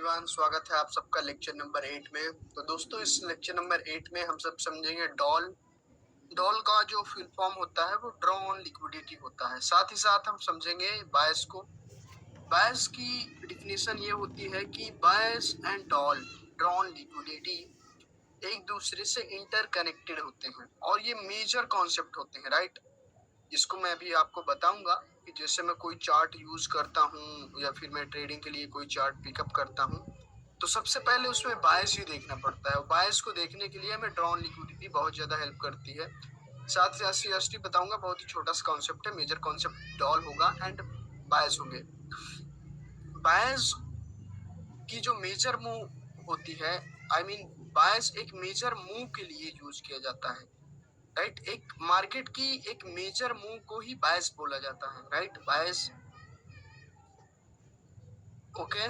Everyone, स्वागत है आप सबका लेक्चर नंबर 8 में। तो दोस्तों, इस लेक्चर नंबर 8 में हम सब समझेंगे डॉल। डॉल का जो फुल फॉर्म होता है वो ड्रॉ ऑन लिक्विडिटी होता है। साथ ही साथ हम समझेंगे बायस को। बायस की डिफिनेशन ये होती है कि bias and doll draw on liquidity एक दूसरे से इंटरकनेक्टेड होते हैं और ये मेजर कॉन्सेप्ट होते हैं, राइट। इसको मैं अभी आपको बताऊंगा कि जैसे मैं कोई चार्ट यूज करता हूँ या फिर मैं ट्रेडिंग के लिए कोई चार्ट पिकअप करता हूँ, तो सबसे पहले उसमें बायस ही देखना पड़ता है और बायस को देखने के लिए हमें ड्रॉ ऑन लिक्विडिटी बहुत ज्यादा हेल्प करती है। साथ ही सी बताऊंगा, बहुत ही छोटा सा कॉन्सेप्ट है। मेजर कॉन्सेप्ट डॉल होगा एंड बायस होंगे। बायस की जो मेजर मूव होती है, आई मीन बायस एक मेजर मूव के लिए यूज किया जाता है, राइट। एक मार्केट की एक मेजर मूव को ही बायस बोला जाता है, राइट। बायस ओके,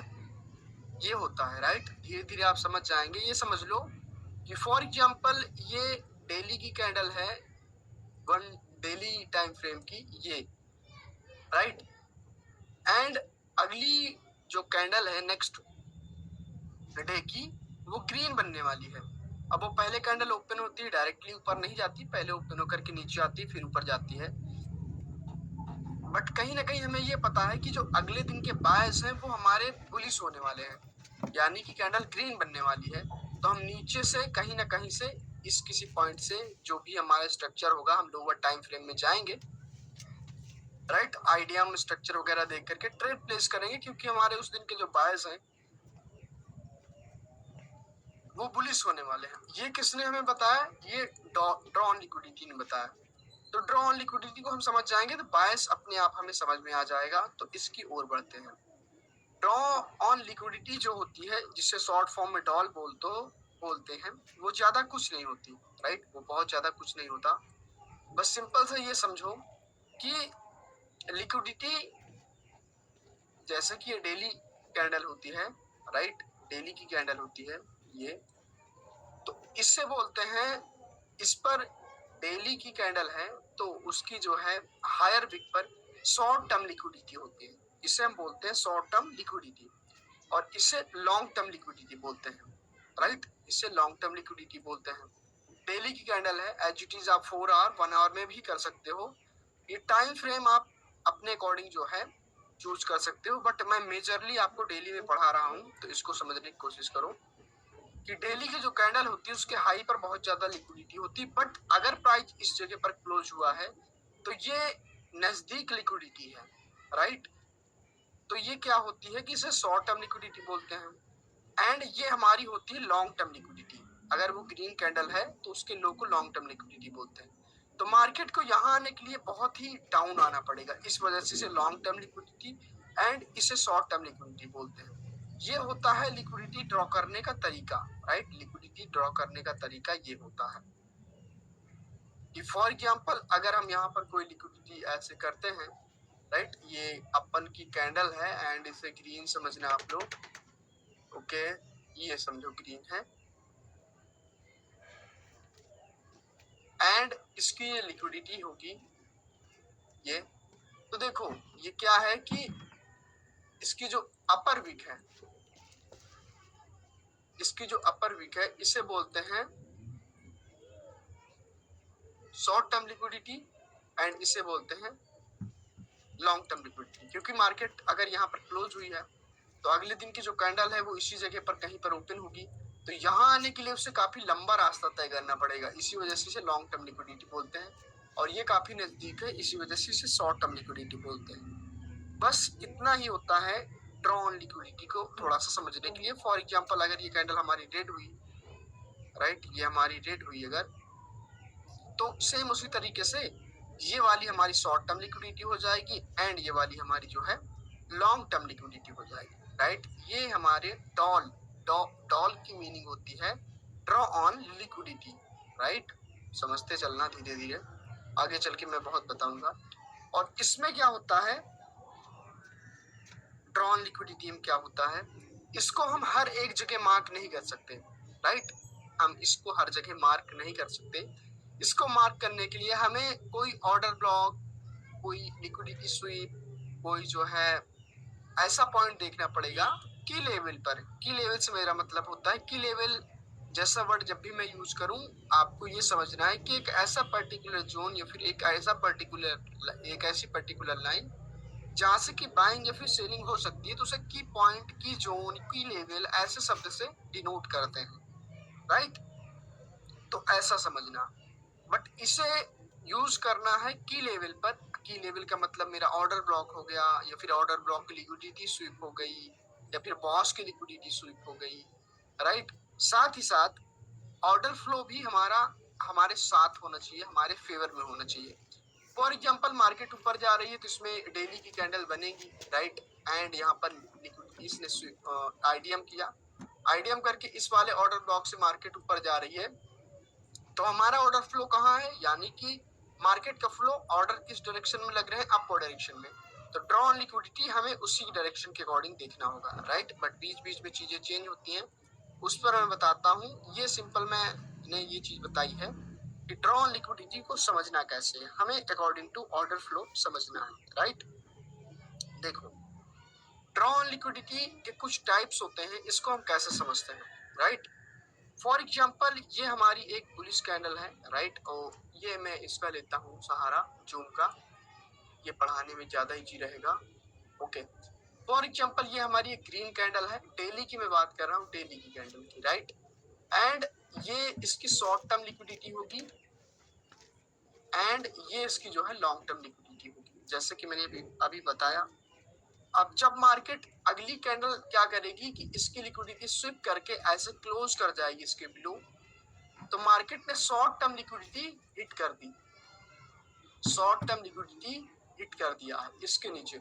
ये होता है, राइट। धीरे धीरे आप समझ जाएंगे। ये समझ लो कि फॉर एग्जांपल ये डेली की कैंडल है, वन डेली टाइम फ्रेम की, ये राइट। एंड अगली जो कैंडल है नेक्स्ट डे की, वो ग्रीन बनने वाली है। अब वो पहले कैंडल ओपन होती है, डायरेक्टली ऊपर नहीं जाती, पहले ओपन होकर के नीचे आती है, फिर ऊपर जाती है। बट कहीं ना कहीं हमें ये पता है कि जो अगले दिन के बायस हैं वो हमारे बुलिश होने वाले हैं, यानी कि कैंडल ग्रीन बनने वाली है। तो हम नीचे से कहीं ना कहीं से इस किसी पॉइंट से जो भी हमारा स्ट्रक्चर होगा, हम लोअर टाइम फ्रेम में जाएंगे, राइट। आइडिया में स्ट्रक्चर वगैरह देख करके ट्रेड प्लेस करेंगे, क्योंकि हमारे उस दिन के जो बायस हैं वो बुलिश होने वाले हैं। ये किसने हमें बताया? ये ड्रॉ ऑन लिक्विडिटी ने बताया। तो ड्रॉ ऑन लिक्विडिटी को हम समझ जाएंगे तो बायस अपने आप हमें समझ में आ जाएगा। तो इसकी ओर बढ़ते हैं। ड्रॉ ऑन लिक्विडिटी जो होती है, जिसे शॉर्ट फॉर्म में डॉल बोलते हैं, वो ज्यादा कुछ नहीं होती, राइट। वो बहुत ज्यादा कुछ नहीं होता। बस सिंपल से ये समझो कि लिक्विडिटी, जैसे कि ये डेली कैंडल होती है, राइट, डेली की कैंडल होती है ये, तो इससे बोलते हैं, इस पर डेली की कैंडल है तो उसकी जो है हायर विक पर शॉर्ट टर्म लिक्विडिटी होती है। इसे हम बोलते हैं शॉर्ट टर्म लिक्विडिटी, और इसे लॉन्ग टर्म लिक्विडिटी बोलते हैं, राइट। इसे लॉन्ग टर्म लिक्विडिटी बोलते हैं। डेली की कैंडल है, एज इट इज आप 4 आवर 1 आवर में भी कर सकते हो। ये टाइम फ्रेम आप अपने अकॉर्डिंग जो है चूज कर सकते हो, बट मैं मेजरली आपको डेली में पढ़ा रहा हूँ, तो इसको समझने की कोशिश करो कि डेली की जो कैंडल होती है उसके हाई पर बहुत ज्यादा लिक्विडिटी होती है। बट अगर प्राइस इस जगह पर क्लोज हुआ है तो ये नजदीक लिक्विडिटी है, राइट। तो ये क्या होती है कि इसे शॉर्ट टर्म लिक्विडिटी बोलते हैं। एंड ये हमारी होती है लॉन्ग टर्म लिक्विडिटी। अगर वो ग्रीन कैंडल है तो उसके लो को लॉन्ग टर्म लिक्विडिटी बोलते हैं। तो मार्केट को यहाँ आने के लिए बहुत ही डाउन आना पड़ेगा, इस वजह से इसे लॉन्ग टर्म लिक्विडिटी एंड इसे शॉर्ट टर्म लिक्विडिटी बोलते हैं। ये होता है लिक्विडिटी ड्रॉ करने का तरीका, राइट। लिक्विडिटी ड्रॉ करने का तरीका ये होता है कि फॉर एग्जांपल अगर हम यहाँ पर कोई लिक्विडिटी ऐसे करते हैं, राइट, ये अपन की कैंडल है एंड इसे ग्रीन समझना आप लोग, ओके। ये समझो ग्रीन है एंड इसकी ये लिक्विडिटी होगी ये। तो देखो ये क्या है कि इसकी जो अपर विक है, इसकी जो अपर विक है इसे बोलते हैं शॉर्ट टर्म लिक्विडिटी एंड इसे बोलते हैं लॉन्ग टर्म लिक्विडिटी। क्योंकि मार्केट अगर यहाँ पर क्लोज हुई है तो अगले दिन की जो कैंडल है वो इसी जगह पर कहीं पर ओपन होगी, तो यहाँ आने के लिए उसे काफी लंबा रास्ता तय करना पड़ेगा, इसी वजह से इसे लॉन्ग टर्म लिक्विडिटी बोलते हैं। और ये काफी नजदीक है, इसी वजह से इसे शॉर्ट टर्म लिक्विडिटी बोलते हैं। बस इतना ही होता है ड्रॉ ऑन लिक्विडिटी को थोड़ा सा समझने के लिए। फॉर एग्जांपल अगर ये कैंडल हमारी रेड हुई, राइट, ये हमारी रेड हुई अगर, तो सेम उसी तरीके से ये वाली हमारी शॉर्ट टर्म लिक्विडिटी हो जाएगी एंड ये वाली हमारी जो है लॉन्ग टर्म लिक्विडिटी हो जाएगी, राइट। ये हमारे डॉल डॉल की मीनिंग होती है ड्रॉ ऑन लिक्विडिटी, राइट। समझते चलना धीरे धीरे, आगे चल के मैं बहुत बताऊंगा। और इसमें क्या होता है, ड्रॉ ऑन लिक्विडिटी में क्या होता है, इसको हम हर एक जगह मार्क नहीं कर सकते, राइट। हम इसको हर जगह मार्क नहीं कर सकते। इसको मार्क करने के लिए हमें कोई ऑर्डर ब्लॉक, कोई लिक्विडिटी स्वीप, कोई जो है ऐसा पॉइंट देखना पड़ेगा की लेवल पर, की लेवल से मेरा मतलब होता है की लेवल जैसा वर्ड जब भी मैं यूज करूं आपको ये समझना है कि एक ऐसा पर्टिकुलर जोन या फिर एक ऐसी पर्टिकुलर लाइन जहां से कि बाइंग या फिर सेलिंग हो सकती है, तो उसे की पॉइंट, की जोन, की लेवल ऐसे शब्द से डिनोट करते हैं, राइट। तो ऐसा समझना, बट इसे यूज करना है की लेवल पर। की लेवल का मतलब मेरा ऑर्डर ब्लॉक हो गया या फिर ऑर्डर ब्लॉक की लिक्विडिटी स्वीप हो गई या फिर बॉस की लिक्विडिटी स्वीप हो गई, राइट। साथ ही साथ ऑर्डर फ्लो भी हमारा हमारे साथ होना चाहिए, हमारे फेवर में होना चाहिए। फॉर एग्जांपल मार्केट ऊपर जा रही है तो इसमें डेली की कैंडल बनेगी, राइट। एंड यहाँ पर लिक्विडिटी इसने आईडीएम किया, आईडीएम करके इस वाले ऑर्डर ब्लॉक से मार्केट ऊपर जा रही है, तो हमारा ऑर्डर फ्लो कहाँ है, यानी कि मार्केट का फ्लो ऑर्डर किस डायरेक्शन में लग रहे हैं, अपवर्ड डायरेक्शन में। तो ड्रॉ ऑन लिक्विडिटी हमें उसी डायरेक्शन के अकॉर्डिंग देखना होगा, राइट। बट बीच बीच में चीजें चेंज होती हैं, उस पर मैं बताता हूँ। ये सिंपल मैंने ये चीज बताई है कि ड्रॉ ऑन लिक्विडिटी को समझना कैसे है, हमें अकॉर्डिंग टू ऑर्डर फ्लो समझना है, राइट। देखो, ड्रॉ ऑन लिक्विडिटी के कुछ टाइप्स होते हैं, इसको हम कैसे समझते हैं, राइट। फॉर एग्जाम्पल ये हमारी एक बुलिश कैंडल है, राइट। और ये मैं इसका लेता हूँ सहारा जूम का, ये पढ़ाने में ज्यादा इजी रहेगा, ओके। फॉर एग्जाम्पल ये हमारी एक ग्रीन कैंडल है, डेली की मैं बात कर रहा हूँ, डेली की कैंडल की, राइट। एंड ये इसकी शॉर्ट टर्म लिक्विडिटी होगी एंड ये इसकी जो है लॉन्ग टर्म लिक्विडिटी होगी, जैसे कि मैंने अभी बताया। अब जब मार्केट अगली कैंडल क्या करेगी कि इसकी लिक्विडिटी स्विप करके ऐसे क्लोज कर जाएगी इसके बिलो, तो मार्केट ने शॉर्ट टर्म लिक्विडिटी हिट कर दी, शॉर्ट टर्म लिक्विडिटी हिट कर दिया है इसके नीचे।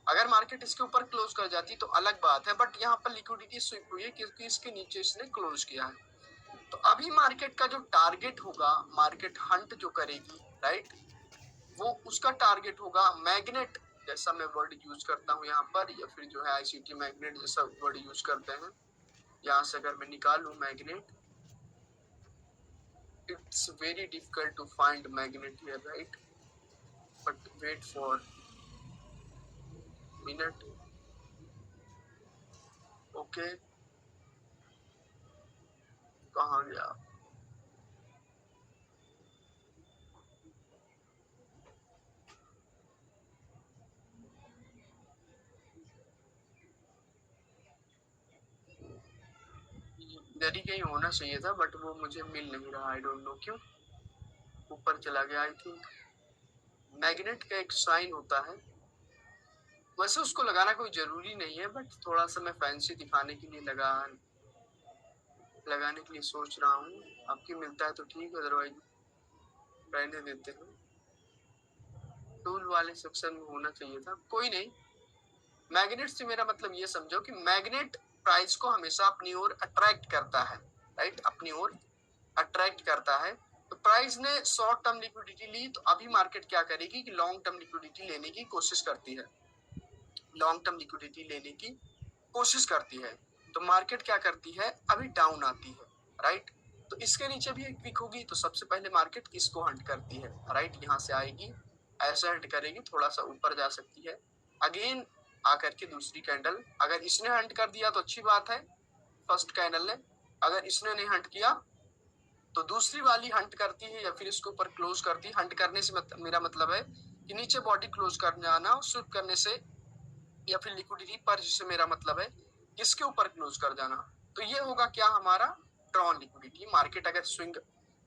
अगर मार्केट इसके ऊपर क्लोज कर जाती तो अलग बात है, बट यहाँ पर लिक्विडिटी स्विप हुई है क्योंकि इसके नीचे इसने क्लोज किया है। तो अभी मार्केट का जो टारगेट होगा, मार्केट हंट जो करेगी, राइट, वो उसका टारगेट होगा मैग्नेट, जैसा मैं वर्ड यूज करता हूँ यहाँ पर, या फिर जो है आईसीटी मैग्नेट जैसा वर्ड यूज करते हैं। यहाँ से अगर मैं निकालू magnet, it's very difficult to find magnet here, right? But wait for minute, okay, कहाँ गया? इधर ही कहीं होना चाहिए था, बट वो मुझे मिल नहीं रहा, आई डोंट नो क्यों, ऊपर चला गया। आई थिंक मैग्नेट का एक साइन होता है, वैसे उसको लगाना कोई जरूरी नहीं है, बट थोड़ा सा मैं फैंसी दिखाने के लिए लगाने के लिए सोच रहा हूँ। आपकी मिलता है तो ठीक है, अदरवाइज रहने देते हैं। टूल वाले सेक्शन में होना चाहिए था, कोई नहीं। मैग्नेट से मेरा मतलब ये समझो कि मैग्नेट प्राइस को हमेशा अपनी ओर अट्रैक्ट करता है, राइट, अपनी ओर अट्रैक्ट करता है। तो प्राइस ने शॉर्ट टर्म लिक्विडिटी ली, तो अभी मार्केट क्या करेगी कि लॉन्ग टर्म लिक्विडिटी लेने की कोशिश करती है, लॉन्ग टर्म लिक्विडिटी लेने की कोशिश करती है। तो मार्केट क्या करती है, अभी डाउन आती है, राइट। तो इसके नीचे भी एक वीक होगी, तो सबसे पहले मार्केट किसको हंट करती है, राइट, यहाँ से आएगी, ऐसे हंट करेगी, थोड़ा सा ऊपर जा सकती है, अगेन आकर के दूसरी कैंडल, अगर इसने हंट कर दिया तो अच्छी बात है, फर्स्ट कैंडल ने, अगर इसने नहीं हंट किया तो दूसरी वाली हंट करती है या फिर इसके ऊपर क्लोज करती है। हंट करने से मेरा मतलब है कि नीचे बॉडी क्लोज कर जाना, स्विप करने से, या फिर लिक्विडिटी पर, जिससे मेरा मतलब है किसके ऊपर क्लोज कर जाना। तो ये होगा क्या, हमारा ड्रॉन लिक्विडिटी। मार्केट अगर स्विंग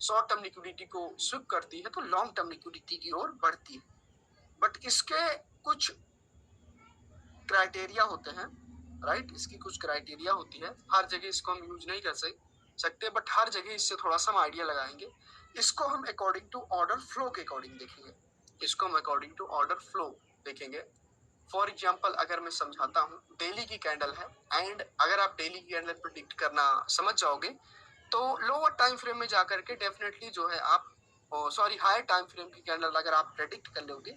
शॉर्ट टर्म लिक्विडिटी को स्विप करती है तो लॉन्ग टर्म लिक्विडिटी की ओर बढ़ती है, बट इसके कुछ क्राइटेरिया होते हैं, राइट, इसकी कुछ क्राइटेरिया होती है, हर जगह इसको हम यूज नहीं कर सकते, बट हर जगह इससे थोड़ा सा हम आइडिया लगाएंगे। इसको हम अकॉर्डिंग टू ऑर्डर फ्लो के अकॉर्डिंग देखेंगे, इसको हम अकॉर्डिंग टू ऑर्डर फ्लो देखेंगे। फॉर एग्जाम्पल अगर मैं समझाता हूँ, डेली की कैंडल है, एंड अगर आप डेली की कैंडल प्रिडिक्ट करना समझ जाओगे तो लोअर टाइम फ्रेम में जाकर के डेफिनेटली जो है आप, सॉरी, हायर टाइम फ्रेम की कैंडल अगर आप प्रेडिक्ट कर लोगे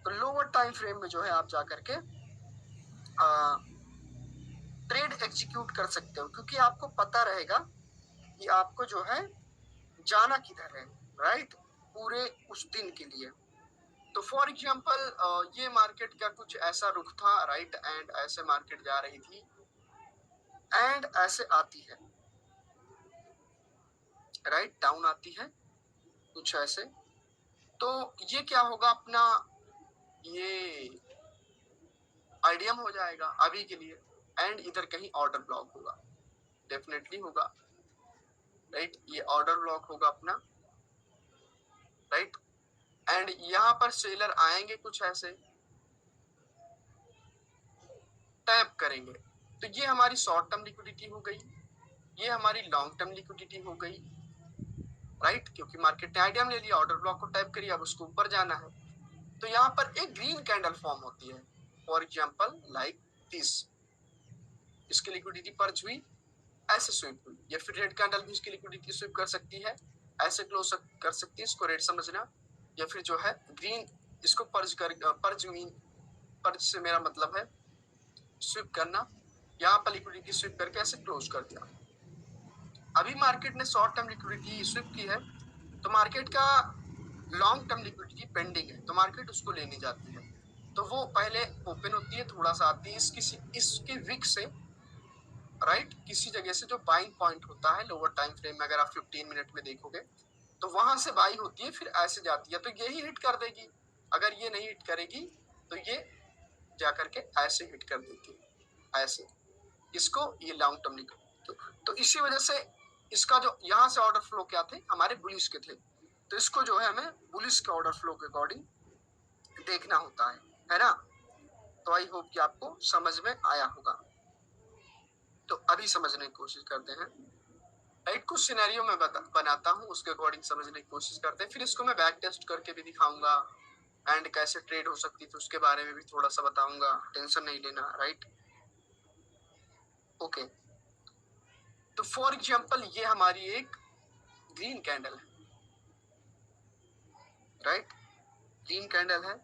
तो लोअर टाइम फ्रेम में जो है आप जाकर के ट्रेड एग्जीक्यूट कर सकते हो, क्योंकि आपको पता रहेगा कि आपको जो है जाना किधर है, राइट, पूरे उस दिन के लिए। तो फॉर एग्जाम्पल ये मार्केट का कुछ ऐसा रुख था, राइट, एंड ऐसे मार्केट जा रही थी, एंड ऐसे आती है, राइट, डाउन आती है कुछ ऐसे। तो ये क्या होगा अपना, ये आइडियम हो जाएगा अभी के लिए। एंड इधर कहीं ऑर्डर ब्लॉक होगा, डेफिनेटली होगा, राइट, ये ऑर्डर ब्लॉक होगा अपना, राइट। एंड यहाँ पर सेलर आएंगे कुछ ऐसे, टैप करेंगे, तो ये हमारी शॉर्ट टर्म लिक्विडिटी हो गई, ये हमारी लॉन्ग टर्म लिक्विडिटी हो गई, राइट, क्योंकि मार्केट ने आइडियम ले लिया, ऑर्डर ब्लॉक को टैप करिए, अब उसको ऊपर जाना है। तो यहाँ पर एक ग्रीन कैंडल फॉर्म होती है, फॉर एग्जाम्पल लाइक दिस, इसकी लिक्विडिटी पर्च हुई, ऐसे स्विप हुई, या फिर रेड कैंडल भी इसकी लिक्विडिटी स्विप कर सकती है, ऐसे क्लोज कर सकती है, इसको रेड समझना, या फिर जो है ग्रीन, इसको पर्च कर, पर्च मीन, पर्च से मेरा मतलब है स्विप करना, यहाँ पर लिक्विडिटी स्विप करके ऐसे क्लोज कर दिया। अभी मार्केट ने शॉर्ट टर्म लिक्विडिटी स्विप की है, तो मार्केट का लॉन्ग टर्म लिक्विडिटी पेंडिंग है, तो मार्केट उसको लेने जाती है। तो वो पहले ओपन होती है, थोड़ा सा आती है इसके विक से, राइट, किसी जगह से जो बाइंग पॉइंट होता है लोअर टाइम फ्रेम में, अगर आप 15 मिनट में देखोगे तो वहां से बाई होती है, फिर ऐसे जाती है, तो यही हिट कर देगी। अगर ये नहीं हिट करेगी तो ये जाकर के ऐसे हिट कर देती है, ऐसे, इसको ये लॉन्ग टर्म लिक्विडिटी। तो इसी वजह से इसका जो यहाँ से ऑर्डर फ्लो क्या थे, हमारे बुलिश के थे, तो इसको जो है हमें बुलिश के ऑर्डर फ्लो के अकॉर्डिंग देखना होता है ना। तो आई होप कि आपको समझ में आया होगा। तो अभी समझने की कोशिश करते हैं, राइट, कुछ सिनेरियो में बनाता हूँ, उसके अकॉर्डिंग समझने की कोशिश करते हैं, फिर इसको मैं बैक टेस्ट करके भी दिखाऊंगा, एंड कैसे ट्रेड हो सकती थी उसके बारे में भी थोड़ा सा बताऊंगा, टेंशन नहीं लेना, राइट, ओके। तो फॉर एग्जाम्पल ये हमारी एक ग्रीन कैंडल है, राइट, ग्रीन कैंडल है,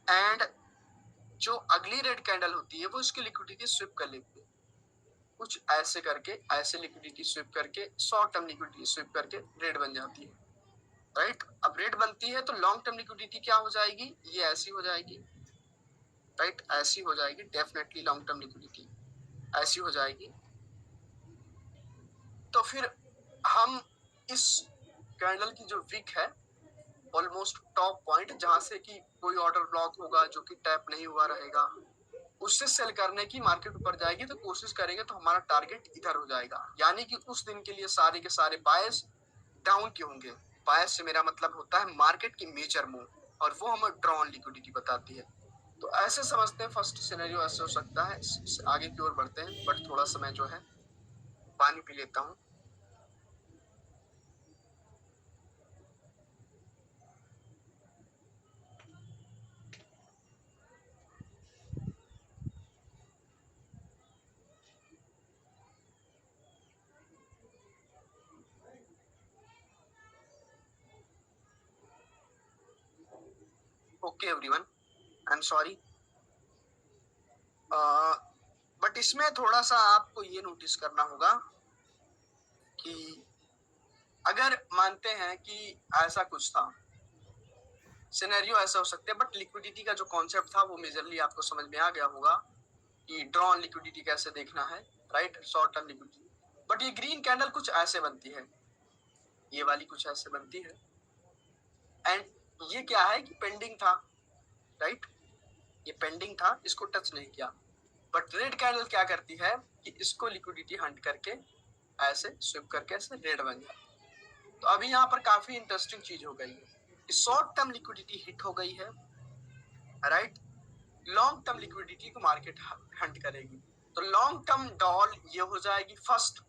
एंड जो अगली रेड कैंडल होती है वो इसकी लिक्विडिटी स्विप कर लेती है, कुछ ऐसे करके, ऐसे लिक्विडिटी स्विप करके, शॉर्ट टर्म लिक्विडिटी स्विप करके रेड बन जाती है, राइट। अब रेड बनती है तो लॉन्ग टर्म लिक्विडिटी क्या हो जाएगी, ये ऐसी हो जाएगी, राइट, ऐसी हो जाएगी, डेफिनेटली लॉन्ग टर्म लिक्विडिटी ऐसी हो जाएगी। तो फिर हम इस कैंडल की जो विक है, ऑलमोस्ट टॉप पॉइंट जहां से कि कोई ऑर्डर ब्लॉक होगा जो कि टैप नहीं हुआ रहेगा, उससे सेल करने की मार्केट ऊपर जाएगी, तो कोशिश करेंगे तो हमारा टारगेट इधर हो जाएगा, यानी कि उस दिन के लिए सारे के सारे बायस डाउन के होंगे। बायस से मेरा मतलब होता है मार्केट की मेजर मूव, और वो हमें ड्रॉ ऑन लिक्विडिटी बताती है। तो ऐसे समझते हैं, फर्स्ट सिनेरियो ऐसे हो सकता है। आगे की ओर बढ़ते हैं, बट थोड़ा सा मैं जो है पानी पी लेता हूँ। Okay everyone, I am sorry, but इसमें थोड़ा सा आपको ये नोटिस करना होगा कि अगर मानते हैं कि ऐसा कुछ था, सिनेरियो ऐसा हो सकता है, बट लिक्विडिटी का जो कॉन्सेप्ट था वो मेजरली आपको समझ में आ गया होगा कि ड्रॉ ऑन लिक्विडिटी कैसे देखना है, right, short term liquidity. But ये ग्रीन कैंडल कुछ ऐसे बनती है, ये वाली कुछ ऐसे बनती है, एंड ये क्या है कि पेंडिंग था, राइट, ये पेंडिंग था, इसको टच नहीं किया। बट रेड कैंडल क्या करती है कि इसको लिक्विडिटी हंट करके ऐसे स्विप करके ऐसे रेड बन जाती। तो अभी यहाँ पर काफी इंटरेस्टिंग चीज हो गई है, शॉर्ट टर्म लिक्विडिटी हिट हो गई है, राइट, लॉन्ग टर्म लिक्विडिटी को मार्केट हंट करेगी। तो लॉन्ग टर्म डॉल ये हो जाएगी first,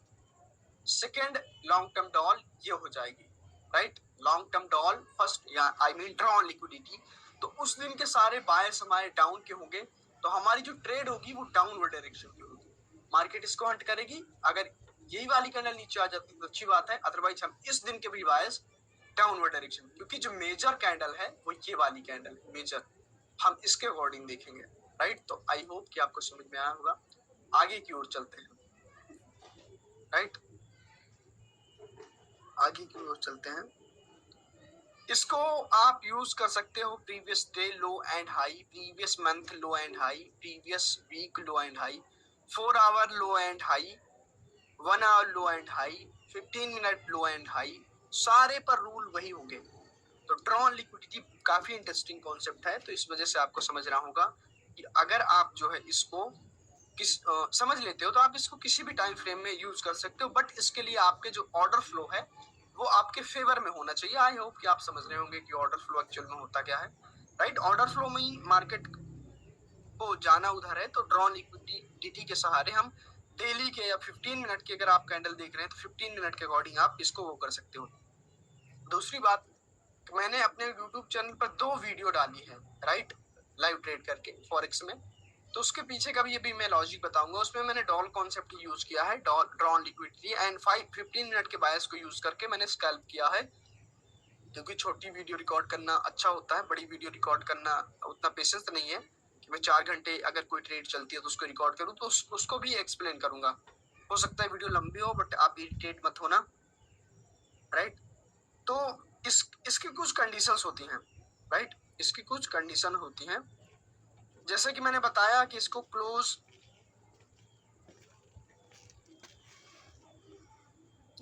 second long term DOL ये हो जाएगी, right, long term DOL first, या I mean draw on liquidity. तो उस दिन के सारे बायर्स हमारे डाउन के होंगे, तो हमारी जो ट्रेड होगी वो डाउनवर्ड डायरेक्शन की होगी, मार्केट इसको हंट करेगी। अगर यही वाली कैंडल नीचे आ जाती तो अच्छी बात है, अदरवाइज हम इस दिन के भी बायर्स डाउनवर्ड डायरेक्शन, क्योंकि जो मेजर कैंडल है वो ये वाली कैंडल है मेजर, हम इसके अकॉर्डिंग देखेंगे, राइट। तो आई होप कि आपको समझ में आया होगा। आगे की ओर चलते हैं, राइट, आगे की ओर चलते हैं। इसको आप यूज कर सकते हो previous day low and high, previous month low and high, previous week low and high, 4 hour low and high, 1 hour low and high, 15 minute low and high, सारे पर रूल वही होंगे। तो ड्रॉन लिक्विडिटी काफी interesting concept है, तो इस वजह से आपको समझना होगा कि अगर आप जो है इसको समझ लेते हो तो आप इसको किसी भी टाइम फ्रेम में यूज कर सकते हो, बट इसके लिए आपके जो ऑर्डर फ्लो है वो आपके फेवर में होना चाहिए। आई होप कि आप समझ रहे होंगे कि ऑर्डर फ्लो एक्चुअल में होता क्या है, राइट। ऑर्डर फ्लो में ही मार्केट को जाना उधर है, तो ड्रॉन लिक्विडिटी के सहारे हम डेली के या 15 मिनट के अगर आप कैंडल देख रहे हैं तो 15 मिनट के अकॉर्डिंग आप इसको वो कर सकते हो। दूसरी बात, मैंने अपने यूट्यूब चैनल पर 2 वीडियो डाली है, राइट, लाइव ट्रेड करके फॉरेक्स में, तो उसके पीछे का भी ये भी मैं लॉजिक बताऊंगा। उसमें मैंने डॉल कॉन्सेप्ट यूज किया है, ड्रॉन लिक्विडिटी एंड 15 मिनट के बायस को यूज करके मैंने स्कैल्प किया है, क्योंकि छोटी वीडियो रिकॉर्ड करना अच्छा होता है, बड़ी वीडियो रिकॉर्ड करना उतना पेशेंस नहीं है कि मैं 4 घंटे अगर कोई ट्रेड चलती है तो उसको रिकॉर्ड करूँ, तो उसको भी एक्सप्लेन करूंगा। हो सकता है वीडियो लंबी हो, बट आप इरिटेट मत होना, राइट। तो इसकी कुछ कंडीशंस होती हैं, राइट, इसकी कुछ कंडीशन होती हैं, जैसे कि मैंने बताया कि इसको क्लोज,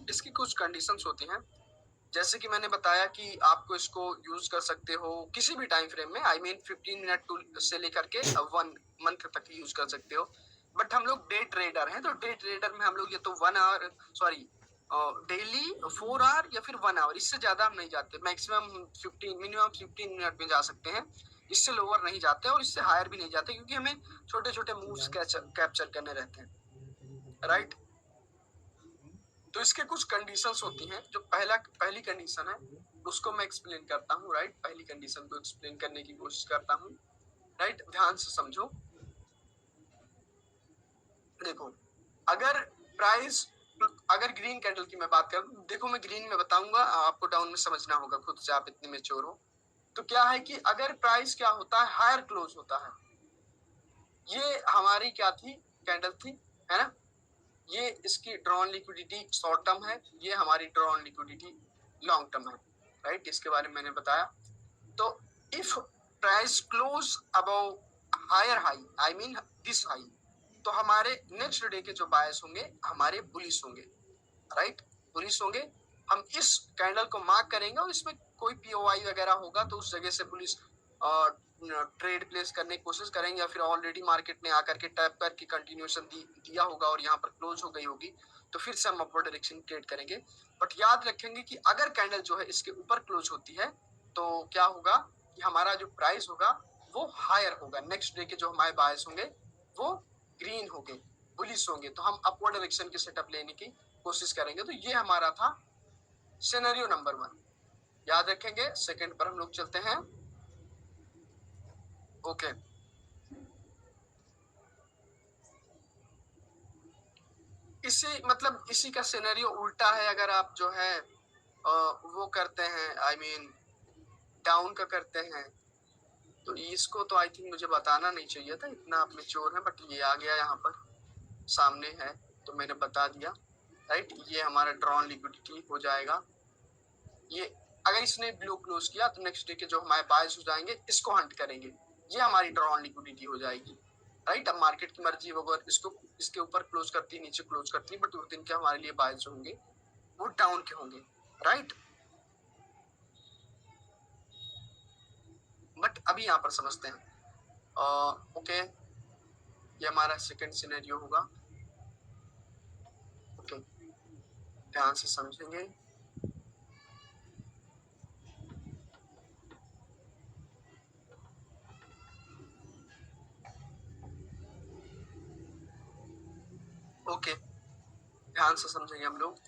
इसकी कुछ कंडीशंस होती हैं, जैसे कि मैंने बताया कि आपको इसको यूज कर सकते हो किसी भी टाइम फ्रेम में, आई मीन 15 मिनट से लेकर के 1 मंथ तक यूज कर सकते हो। बट हम लोग डे ट्रेडर हैं, तो डे ट्रेडर में हम लोग ये तो 1 आवर, सॉरी, डेली 4 आवर या फिर 1 आवर, इससे ज्यादा हम नहीं जाते। मैक्सिमम 15, मिनिमम 15 मिनट में जा सकते हैं, इससे लोअर नहीं जाते और इससे हायर भी नहीं जाते, क्योंकि हमें छोटे छोटे मूव्स कैप्चर करने रहते हैं, राइट। तो इसके कुछ कंडीशंस होती हैं। जो पहली कंडीशन है उसको मैं एक्सप्लेन करता हूँ, राइट। पहली कंडीशन को एक्सप्लेन करने की कोशिश करता हूँ, राइट, ध्यान से समझो। देखो, अगर प्राइस, अगर ग्रीन कैंडल की मैं बात करूँ, देखो मैं ग्रीन में बताऊंगा, आपको डाउन में समझना होगा, खुद से आप इतने मेच्योर हो। तो क्या है कि अगर प्राइस क्या होता है, हायर क्लोज होता है, ये हमारी क्या थी, कैंडल थी, है ना, ये इसकी ड्रॉन लिक्विडिटी शॉर्ट टर्म है, ये हमारी ड्रॉन लिक्विडिटी लॉन्ग टर्म है, राइट। इसके बारे में मैंने बताया। तो if price close above higher high, I mean this high, तो हमारे नेक्स्ट डे के जो बायस होंगे हमारे बुलिश होंगे, राइट, बुलिश होंगे। हम इस कैंडल को मार्क करेंगे और इसमें कोई पीओआई वगैरह होगा तो उस जगह से बुलिश ट्रेड प्लेस करने की कोशिश करेंगे, या फिर ऑलरेडी मार्केट ने आकर के टैप करके कंटिन्यूएशन दिया होगा और यहाँ पर क्लोज हो गई होगी, तो फिर से हम अपवर्ड डायरेक्शन ट्रेड करेंगे। बट याद रखेंगे कि अगर कैंडल जो है इसके ऊपर क्लोज होती है तो क्या होगा कि हमारा जो प्राइस होगा वो हायर होगा, नेक्स्ट डे के जो हमारे बायस होंगे वो ग्रीन होंगे, बुलिश होंगे, तो हम अपवर्ड डायरेक्शन के सेटअप लेने की कोशिश करेंगे। तो ये हमारा था सिनेरियो नंबर 1, याद रखेंगे। सेकंड पर हम लोग चलते हैं, ओके। इसी का सिनेरियो उल्टा है, अगर आप जो है वो करते हैं, आई मीन डाउन का करते हैं, तो इसको तो आई थिंक मुझे बताना नहीं चाहिए था, इतना आप मेच्योर है, बट ये आ गया यहाँ पर सामने है तो मैंने बता दिया, राइट। ये हमारा ड्रॉन लिक्विडिटी हो जाएगा। ये अगर इसने ब्लू क्लोज किया तो नेक्स्ट डे के जो हमारे बायस हो जाएंगे इसको हंट करेंगे, ये हमारी ड्रॉन लिक्विडिटी हो जाएगी, राइट। अब मार्केट की मर्जी, अगर इसको इसके ऊपर क्लोज करती है, नीचे क्लोज करती है, बट उस दिन के हमारे लिए बायस होंगे वो डाउन के होंगे, राइट। बट अभी यहाँ पर समझते हैं, ओके, ये हमारा सेकंड सिनेरियो होगा, ओके, ध्यान से समझेंगे। ओके, ध्यान से समझेंगे हम लोग।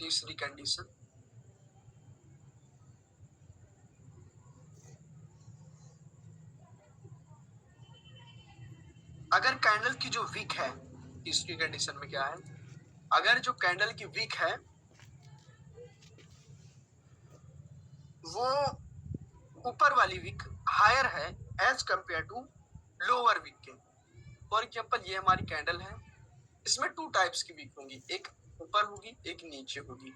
तीसरी कंडीशन, अगर कैंडल की जो विक है, तीसरी कंडीशन में क्या है, अगर जो कैंडल की विक है वो ऊपर वाली विक हायर है as compare to lower wick के। फॉर एग्जाम्पल ये हमारी कैंडल है, इसमें 2 टाइप्स की वीक होंगी, एक ऊपर होगी, एक नीचे होगी।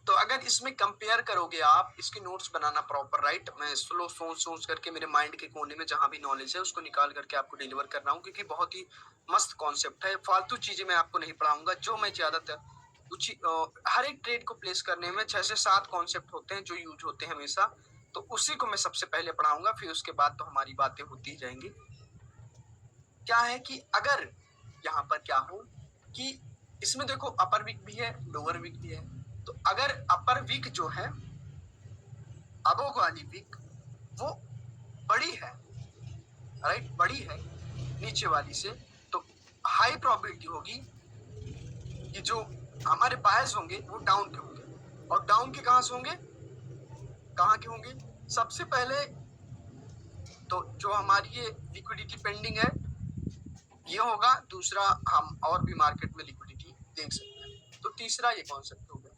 तो अगर इसमें कंपेयर करोगे आप, इसके नोट्स बनाना प्रॉपर, राइट। मैं स्लो सोच करके मेरे माइंड के कोने में जहां भी नॉलेज है उसको निकाल करके आपको डिलीवर कर रहा हूँ, क्योंकि बहुत ही मस्त कॉन्सेप्ट है। फालतू चीजें मैं आपको नहीं पढ़ाऊंगा। जो मैं ज्यादातर हर एक ट्रेड को प्लेस करने में 6 से 7 कॉन्सेप्ट होते हैं जो यूज होते हैं हमेशा, तो उसी को मैं सबसे पहले पढ़ाऊंगा, फिर उसके बाद तो हमारी बातें होती ही जाएंगी। क्या है कि अगर यहाँ पर क्या हो कि इसमें देखो अपर वीक भी है, लोअर वीक भी है। तो अगर अपर वीक जो है, अबो वाली वीक, वो बड़ी है, राइट, बड़ी है नीचे वाली से, तो हाई प्रोबेबिलिटी होगी कि जो हमारे बायस होंगे वो डाउन के होंगे। और डाउन के कहां से होंगे, कहां के होंगे? सबसे पहले तो जो हमारी ये लिक्विडिटी पेंडिंग है ये होगा, दूसरा हम और भी मार्केट में लिक्विडिटी देख सकते हैं, तो तीसरा ये कॉन्सेप्ट हो गया,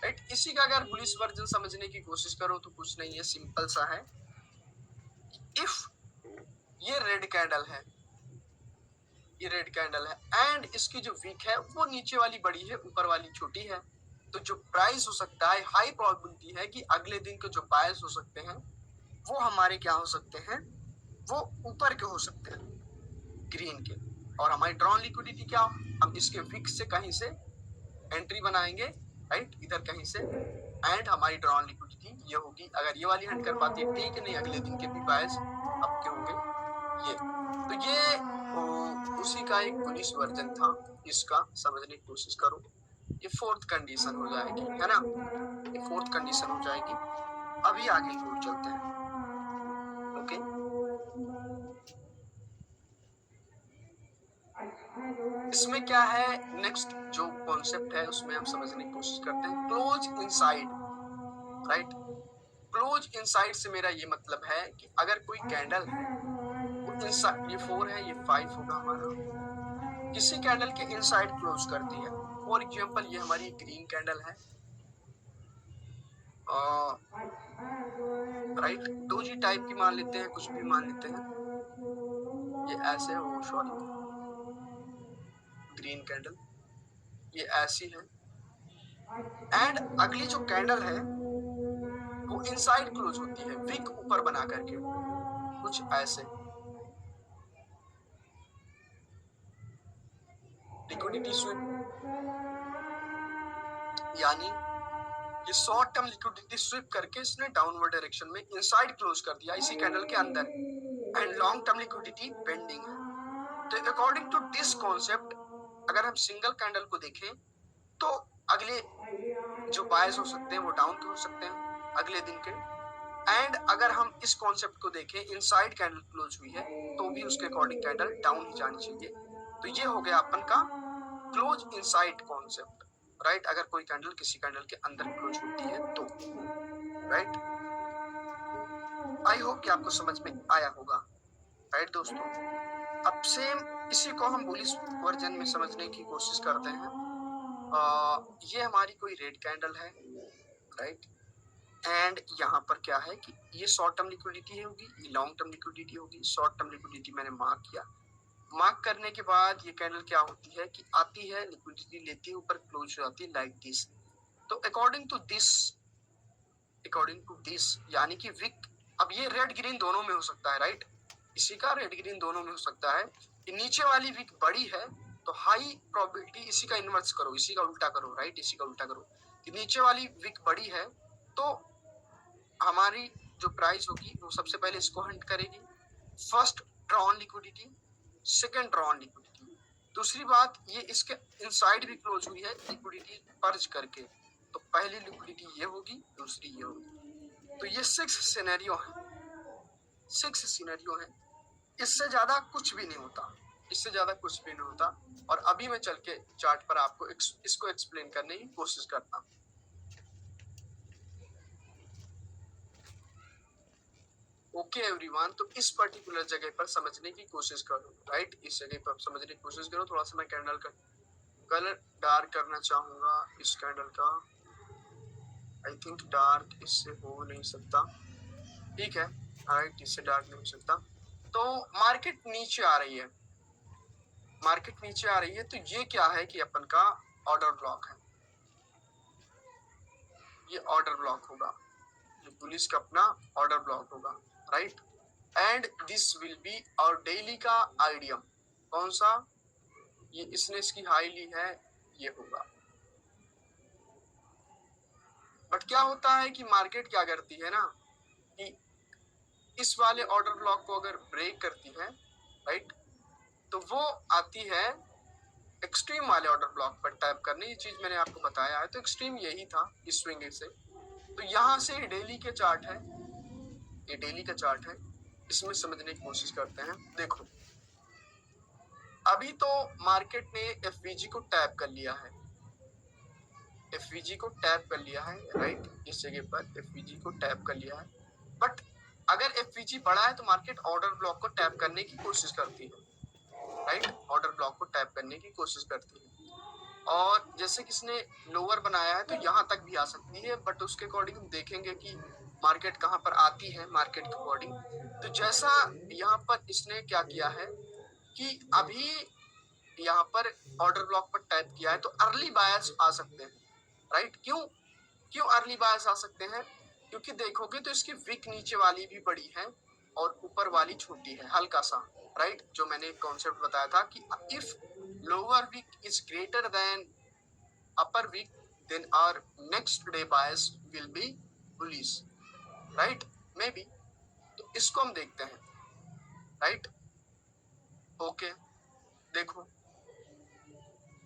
राइट। इसी का अगर बुलिश वर्जन समझने की कोशिश करो तो कुछ नहीं है, सिंपल सा है। इफ ये रेड कैंडल है, ये रेड कैंडल है एंड इसकी जो वीक है वो नीचे वाली बड़ी है, ऊपर वाली छोटी है, तो जो प्राइस हो सकता है, हाई प्रोबेबिलिटी है कि अगले दिन के जो बायर्स हो सकते हैं वो हमारे क्या हो सकते हैं, वो ऊपर के हो सकते हैं, ग्रीन के। और हमारी ड्रॉन लिक्विडिटी क्या, हम इसके वीक से कहीं से एंट्री बनाएंगे, राइट, इधर कहीं से, एंड हमारी ड्रॉन लिक्विडिटी ये होगी। अगर ये वाली हट कर पाती है ठीक है, नहीं अगले दिन के भी बायर्स अब के होंगे ये। तो ये उसी का एक बुलिश वर्जन था, इसका समझने की कोशिश करो। ये फोर्थ कंडीशन हो जाएगी, है ना, ये फोर्थ कंडीशन हो जाएगी। अभी आगे की ओर चलते हैं, ओके। इसमें क्या है, नेक्स्ट जो कॉन्सेप्ट है उसमें हम समझने की कोशिश करते हैं, close inside, right. Close inside से मेरा ये मतलब है कि अगर कोई कैंडल है वो इनसाइड, ये 4 है, ये 5 होगा हमारा, किसी कैंडल के इनसाइड क्लोज करती है। फॉर एग्जांपल ये हमारी ग्रीन कैंडल है, राइट, डोजी टाइप की मान लेते हैं, कुछ भी मान लेते हैं, ये ऐसे हो, सॉरी, ग्रीन कैंडल ये ऐसी है, एंड अगली जो कैंडल है वो इनसाइड क्लोज होती है, विक ऊपर बना करके, कुछ ऐसे। लिक्विडिटी स्वीप, यानी ये शॉर्ट टर्म लिक्विडिटी स्वीप करके इसने डाउनवर्ड डायरेक्शन में इनसाइड क्लोज कर दिया इसी कैंडल के अंदर, and long term liquidity pending है। तो अकॉर्डिंग टू दिस कॉन्सेप्ट अगर हम सिंगल कैंडल को देखें तो अगले जो बायर्स हो सकते हैं वो डाउन के हो सकते हैं अगले दिन के, एंड अगर हम इस कॉन्सेप्ट को देखें, इनसाइड कैंडल क्लोज हुई है तो भी उसके अकॉर्डिंग कैंडल डाउन ही जानी चाहिए। तो ये हो गया अपन का क्लोज इनसाइड कॉन्सेप्ट, राइट। अगर कोई कैंडल किसी कैंडल के अंदर क्लोज होती है तो, राइट। आई होप कि आपको समझ में आया होगा, राइट दोस्तों। अब सेम इसी को हम बुलिश वर्जन में समझने की कोशिश करते हैं। ये हमारी कोई रेड कैंडल है, राइट, एंड यहाँ पर क्या है कि ये शॉर्ट टर्म लिक्विडिटी होगी, ये लॉन्ग टर्म लिक्विडिटी होगी। शॉर्ट टर्म लिक्विडिटी मैंने मार्क किया, मार्क करने के बाद ये कैंडल क्या होती है कि आती है, लिक्विडिटी लेती है, ऊपर क्लोज हो जाती है लाइक दिस। तो अकॉर्डिंग टू दिस यानी कि विक, अब ये रेड ग्रीन दोनों में हो सकता है, राइट, इसी का रेड ग्रीन दोनों में हो सकता है कि नीचे वाली विक बड़ी है तो हाई प्रोबेबिलिटी, इसी का इन्वर्स करो, इसी का उल्टा करो, राइट, इसी का उल्टा करो कि नीचे वाली विक बड़ी है तो हमारी जो प्राइस होगी वो सबसे पहले इसको हंट करेगी, first drawn liquidity, second drawn liquidity. दूसरी बात, ये इसके इनसाइड भी क्लोज हुई है लिक्विडिटी पर्ज करके, तो पहली लिक्विडिटी ये होगी, दूसरी ये होगी। तो ये 6 सिनेरियो है, 6 सिनेरियो है, इससे ज्यादा कुछ भी नहीं होता, इससे ज्यादा कुछ भी नहीं होता। और अभी मैं चल के चार्ट पर आपको इसको एक्सप्लेन करने की कोशिश करता हूँ। ओके एवरीवन, तो इस पर्टिकुलर जगह पर समझने की कोशिश करो, राइट, इस जगह पर समझने की कोशिश करो। थोड़ा सा मैं कैंडल का कलर डार्क करना चाहूंगा, इस कैंडल का आई थिंक डार्क इससे हो नहीं सकता, ठीक है, राइट, इससे डार्क नहीं हो सकता। तो मार्केट नीचे आ रही है, मार्केट नीचे आ रही है, तो ये क्या है कि अपन का ऑर्डर ब्लॉक है, ये ऑर्डर ब्लॉक होगा, ये बुलिश का अपना ऑर्डर ब्लॉक होगा, right. And this will B और डेली का आइडियम, कौन सा, ये इसने इसकी हाई ली है, ये होगा। बट क्या होता है कि मार्केट क्या करती है ना, कि इस वाले ऑर्डर ब्लॉक को अगर ब्रेक करती है, राइट, तो वो आती है एक्सट्रीम वाले ऑर्डर ब्लॉक पर टैप करने। ये चीज मैंने आपको बताया है, तो एक्सट्रीम यही था इस स्विंग से। तो यहाँ से डेली के चार्ट है, ये डेली का चार्ट है, इसमें समझने की कोशिश करते हैं। देखो अभी तो मार्केट ने एफवीजी को टैप कर लिया है, एफवीजी को टैप कर लिया है, राइट, इस जगह पर एफवीजी को टैप कर लिया है। बट अगर एफवीजी बड़ा है तो मार्केट ऑर्डर ब्लॉक को टैप करने की कोशिश करती है, राइट, ऑर्डर ब्लॉक को टैप करने की कोशिश करती है। और जैसे किसने लोअर बनाया है तो यहाँ तक भी आ सकती है, बट उसके अकॉर्डिंग हम देखेंगे कि मार्केट कहाँ पर आती है, मार्केट के अकॉर्डिंग। तो जैसा यहाँ पर इसने क्या किया है कि अभी यहाँ पर ऑर्डर ब्लॉक पर टैप किया है, तो अर्ली बायर्स आ सकते हैं, राइट। क्यों अर्ली बायर्स आ सकते हैं, क्योंकि देखोगे तो इसकी विक नीचे वाली भी बड़ी है और ऊपर वाली छोटी है हल्का सा, राइट। जो मैंने कॉन्सेप्ट बताया था कि if lower wick is greater than upper wick then our next day buyers will be bullish, right, maybe. तो इसको हम देखते हैं, राइट, ओके। देखो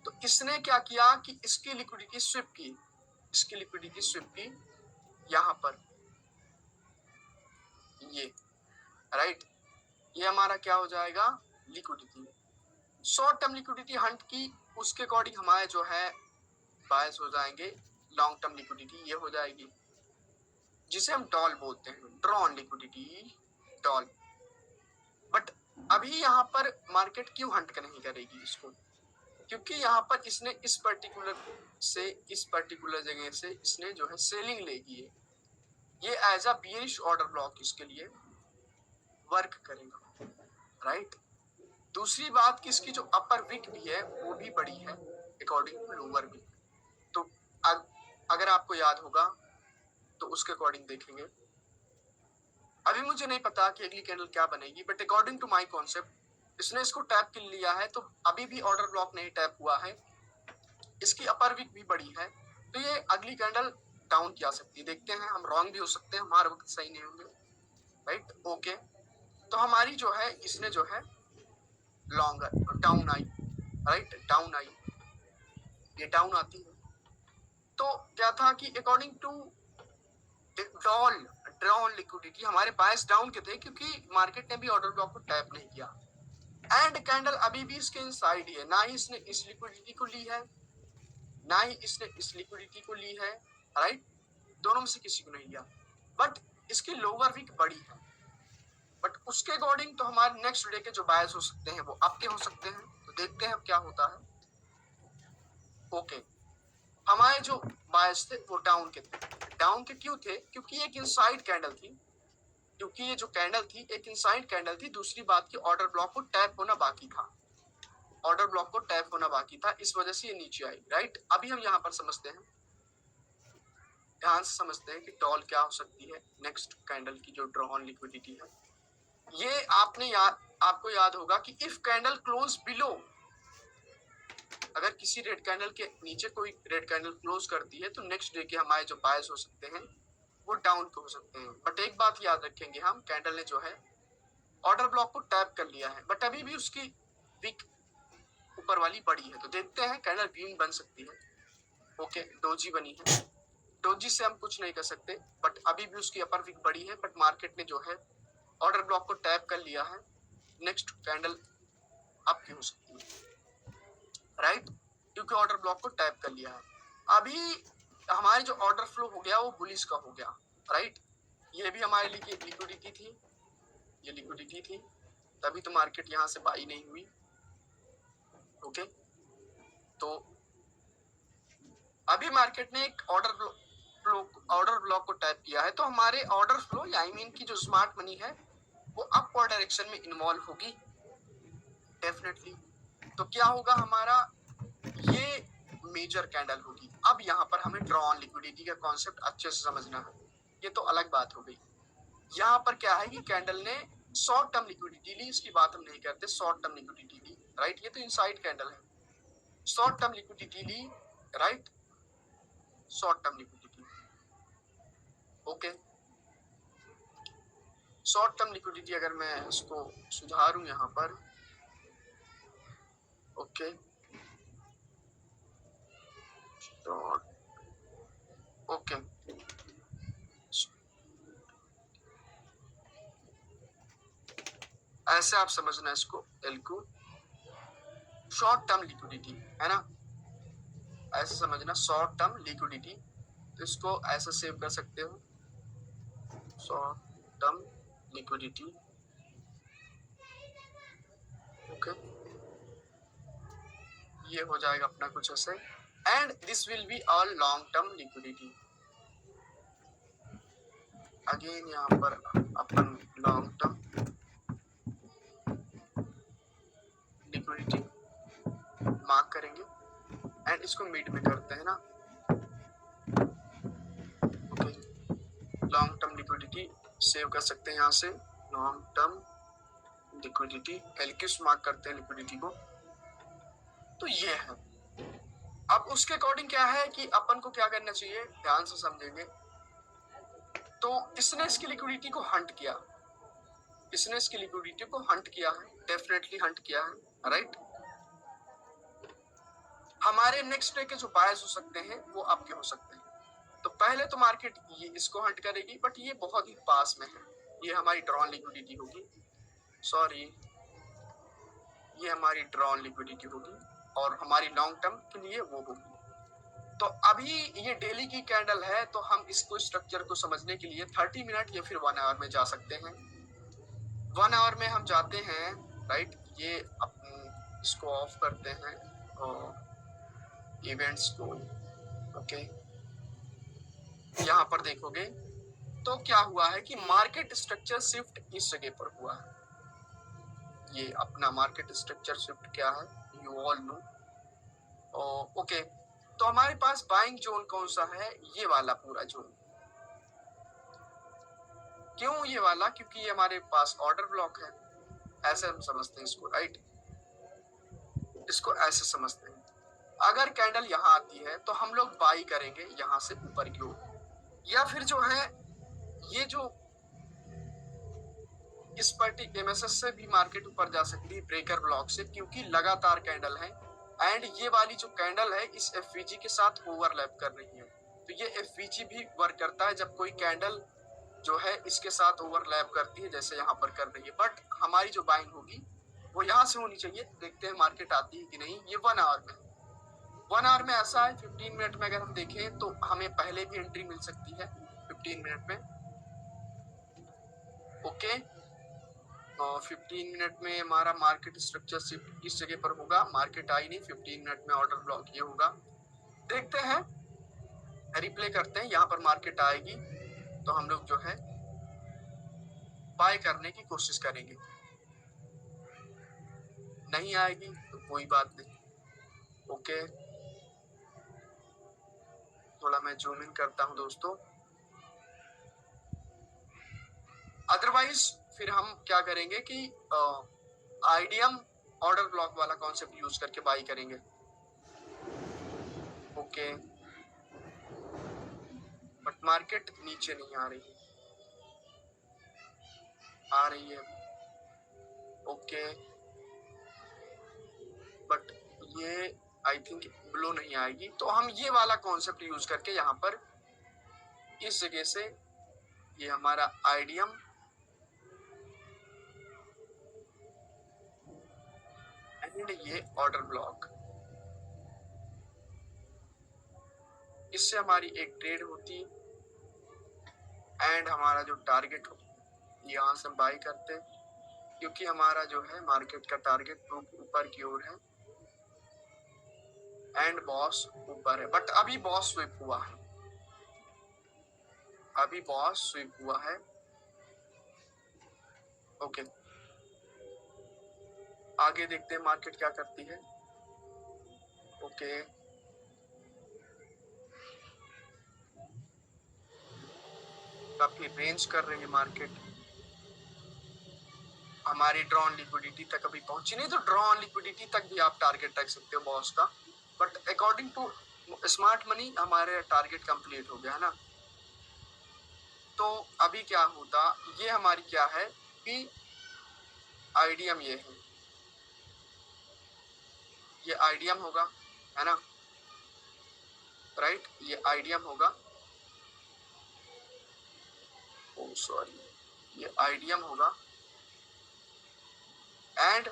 तो इसने क्या किया कि इसकी लिक्विडिटी स्विप की, इसकी लिक्विडिटी स्विप की यहाँ पर, ये, राइट, ये हमारा क्या हो जाएगा, liquidity. Short term liquidity Hunt की, उसके अकॉर्डिंग हमारे जो है बायस हो जाएंगे, लॉन्ग टर्म लिक्विडिटी ये हो जाएगी, जिसे हम डॉल बोलते हैं, draw on liquidity, doll. But अभी यहाँ पर मार्केट क्यों हंट नहीं करेगी इसको, क्योंकि यहाँ पर इसने इस पर्टिकुलर से इस पर्टिकुलर जगह से इसने जो है सेलिंग लेगी है, ये as a bearish order block इसके लिए वर्क करेगा, राइट। दूसरी बात कि इसकी जो अपर विक भी है वो भी बड़ी है अकॉर्डिंग टू लोअर विक। तो अगर आपको याद होगा तो उसके अकॉर्डिंग देखेंगे। अभी मुझे नहीं पता कि अगली कैंडल क्या बनेगी, but according to my concept इसने इसको टैप कर लिया है, तो अभी भी ऑर्डर ब्लॉक नहीं टैप हुआ है, इसकी अपर विक भी बड़ी है, तो ये अगली कैंडल डाउन की आ सकती है। देखते हैं, हम रॉन्ग भी हो सकते हैं, हमारे वक्त सही नहीं होंगे, राइट, ओके। तो हमारी जो है इसने जो है longer down I, right, down I, ये डाउन आती है। तो क्या था कि अकॉर्डिंग टू ड्रॉन लिक्विडिटी हमारे बायस डाउन के थे, क्योंकि मार्केट ने भी ऑर्डर ब्लॉक को टैप नहीं किया। एंड कैंडल अभी भी इसके इनसाइड ही है, ना ही इसने इस लिक्विडिटी को ली है, ना ही इसने इस लिक्विडिटी को ली है, राइट, दोनों में से किसी को नहीं लिया। बट इसकी लोअर विक बड़ी है, बट उसके अकॉर्डिंग तो हमारे नेक्स्ट डे के जो बायस हो सकते हैं वो अप के हो सकते हैं। तो देखते हैं अब क्या होता है, ओके। हमारे जो बायस थे वो डाउन के थे, डाउन के क्यों थे, क्योंकि एक इनसाइड कैंडल थी, क्योंकि ये जो कैंडल थी एक इनसाइड कैंडल थी। दूसरी बात की ऑर्डर ब्लॉक को टैप होना बाकी था, ऑर्डर ब्लॉक को टैप होना बाकी था, इस वजह से ये नीचे आई, राइट। अभी हम यहाँ पर समझते हैं, ध्यान से समझते हैं कि डॉल क्या हो सकती है नेक्स्ट कैंडल की जो ड्रॉ ऑन लिक्विडिटी है। ये आपको याद होगा कि इफ कैंडल क्लोज बिलो, अगर किसी रेड कैंडल के नीचे कोई रेड कैंडल क्लोज करती है तो नेक्स्ट डे के हमारे जो बायस हो सकते हैं वो डाउन के हो सकते हैं। बट एक बात याद रखेंगे हम, कैंडल ने जो है ऑर्डर ब्लॉक को टैप कर लिया है, बट अभी भी उसकी विक ऊपर वाली बड़ी है। तो देखते हैं कैंडल ग्रीन बन सकती है, ओके, डोजी बनी है, डोजी से हम कुछ नहीं कर सकते, बट अभी भी उसकी अपर विक बड़ी है। बट मार्केट ने जो है ऑर्डर ब्लॉक को टैप कर लिया है, नेक्स्ट कैंडल अप की हो सकती है, राइट, क्योंकि ऑर्डर ब्लॉक को टैप कर लिया है। अभी हमारे जो ऑर्डर फ्लो हो गया वो बुलिश का हो गया, राइट। ये भी हमारे लिए लिक्विडिटी थी, ये लिक्विडिटी थी, तभी तो मार्केट यहाँ से बाई नहीं हुई, ओके। तो अभी मार्केट ने एक ऑर्डर ब्लॉक को टैप किया है, तो हमारे ऑर्डर फ्लो या आई मीन की जो स्मार्ट मनी है वो अपवर्ड डायरेक्शन में इन्वॉल्व होगी डेफिनेटली, तो क्या होगा हमारा, ये मेजर कैंडल होगी। अब यहाँ पर हमें ड्रॉ ऑन लिक्विडिटी का कॉन्सेप्ट अच्छे से समझना है, ये तो अलग बात हो गई। यहाँ पर क्या है कि कैंडल ने शॉर्ट टर्म लिक्विडिटी ली, इसकी बात हम नहीं करते, शॉर्ट टर्म लिक्विडिटी ली, राइट, ये तो इनसाइड कैंडल है, शॉर्ट टर्म लिक्विडिटी ली, right, short term liquidity, okay. Short term liquidity अगर मैं इसको सुधारूं यहाँ पर, ओके, ओके, ऐसे आप समझना इसको, एलक्यू शॉर्ट टर्म लिक्विडिटी है ना, ऐसे समझना शॉर्ट टर्म लिक्विडिटी। तो इसको ऐसे सेव कर सकते हो, शॉर्ट टर्म लिक्विडिटी, ओके, ये हो जाएगा अपना कुछ ऐसे। And this will be all long term liquidity. Again यहाँ पर अपन लॉन्ग टर्म लिक्विडिटी मार्क करेंगे एंड इसको मिड में करते हैं ना, okay, long term liquidity save कर सकते हैं यहाँ से, लॉन्ग टर्म लिक्विडिटी, एलक्यूस मार्क करते हैं लिक्विडिटी को। तो ये है। अब उसके अकॉर्डिंग क्या है कि अपन को क्या करना चाहिए, ध्यान से समझेंगे। तो इसने इसकी लिक्विडिटी को हंट किया, इसने इसकी लिक्विडिटी को हंट किया है, डेफिनेटली हंट किया है, राइट। हमारे नेक्स्ट डे के जो बायर्स हो सकते हैं वो आपके हो सकते हैं। तो पहले तो मार्केट ये इसको हंट करेगी, बट ये बहुत ही पास में है, ये हमारी ड्रॉन लिक्विडिटी होगी, सॉरी, ये हमारी ड्रॉन लिक्विडिटी होगी और हमारी लॉन्ग टर्म के लिए वो होगी। तो अभी ये डेली की कैंडल है, तो हम इसको स्ट्रक्चर को समझने के लिए 30 मिनट या फिर 1 आवर में जा सकते हैं। 1 आवर में हम जाते हैं, राइट, ये इसको ऑफ करते हैं और इवेंट्स को, ओके। यहाँ पर देखोगे तो क्या हुआ है कि मार्केट स्ट्रक्चर शिफ्ट इस जगह पर हुआ है, ये अपना मार्केट स्ट्रक्चर शिफ्ट क्या है यू ऑल नो, ओके। तो हमारे पास बाइंग जोन कौन सा है, ये वाला पूरा जोन। क्यों ये वाला, क्योंकि ये हमारे पास ऑर्डर ब्लॉक है, ऐसे हम समझते हैं इसको, राइट, इसको ऐसे समझते हैं। अगर कैंडल यहाँ आती है तो हम लोग बाई करेंगे यहाँ से ऊपर की ओर, या फिर जो है ये जो इस पर्टिकुलर एमएसएस से भी मार्केट ऊपर जा सकती है ब्रेकर ब्लॉक से, क्योंकि लगातार कैंडल है एंड ये वाली जो कैंडल है इस एफवीजी के साथ ओवरलैप कर रही है। तो ये एफवीजी भी वर्क करता है जब कोई कैंडल जो है इसके साथ ओवरलैप करती है, जैसे यहाँ पर कर रही है। बट हमारी जो बाइंग होगी वो यहाँ से होनी चाहिए, देखते हैं मार्केट आती है कि नहीं। ये 1 आवर में, 1 आवर में ऐसा है, 15 मिनट में अगर हम देखें तो हमें पहले भी एंट्री मिल सकती है 15 मिनट में, ओके। 15 मिनट में हमारा मार्केट स्ट्रक्चर शिफ्ट इस जगह पर होगा, मार्केट आई नहीं, 15 मिनट में ऑर्डर ब्लॉक ये होगा। देखते हैं, रिप्ले करते हैं, यहाँ पर मार्केट आएगी तो हम लोग जो है बाय करने की कोशिश करेंगे, नहीं आएगी तो कोई बात नहीं, ओके। थोड़ा मैं जूम इन करता हूं दोस्तों। अदरवाइज फिर हम क्या करेंगे कि आईडीएम ऑर्डर ब्लॉक वाला कॉन्सेप्ट यूज करके बाई करेंगे, ओके। बट मार्केट नीचे नहीं आ रही, आ रही है, ओके। बट ये आई थिंक ब्लो नहीं आएगी, तो हम ये वाला कॉन्सेप्ट यूज करके यहाँ पर इस जगह से ये हमारा आईडीएम एंड ये ऑर्डर ब्लॉक, इससे हमारी एक ट्रेड होती एंड हमारा जो टारगेट हो यहाँ से बाई करते, क्योंकि हमारा जो है मार्केट का टारगेट ऊपर की ओर है एंड बॉस ऊपर है। बट अभी बॉस स्विप हुआ है, अभी बॉस स्विप हुआ है, ओके। आगे देखते हैं मार्केट क्या करती है। ओके, काफी रेंज कर रही है मार्केट, हमारी ड्रॉन लिक्विडिटी तक अभी पहुंची नहीं, तो ड्रॉन लिक्विडिटी तक भी आप टारगेट रख सकते हो बॉस का, but according to smart money हमारे टारगेट कंप्लीट हो गया है ना। तो अभी क्या होता, ये हमारी क्या है कि आईडीएम ये है, ये आईडीएम होगा है ना, राइट, ये आईडीएम होगा, ओ सॉरी, ये आईडीएम होगा, एंड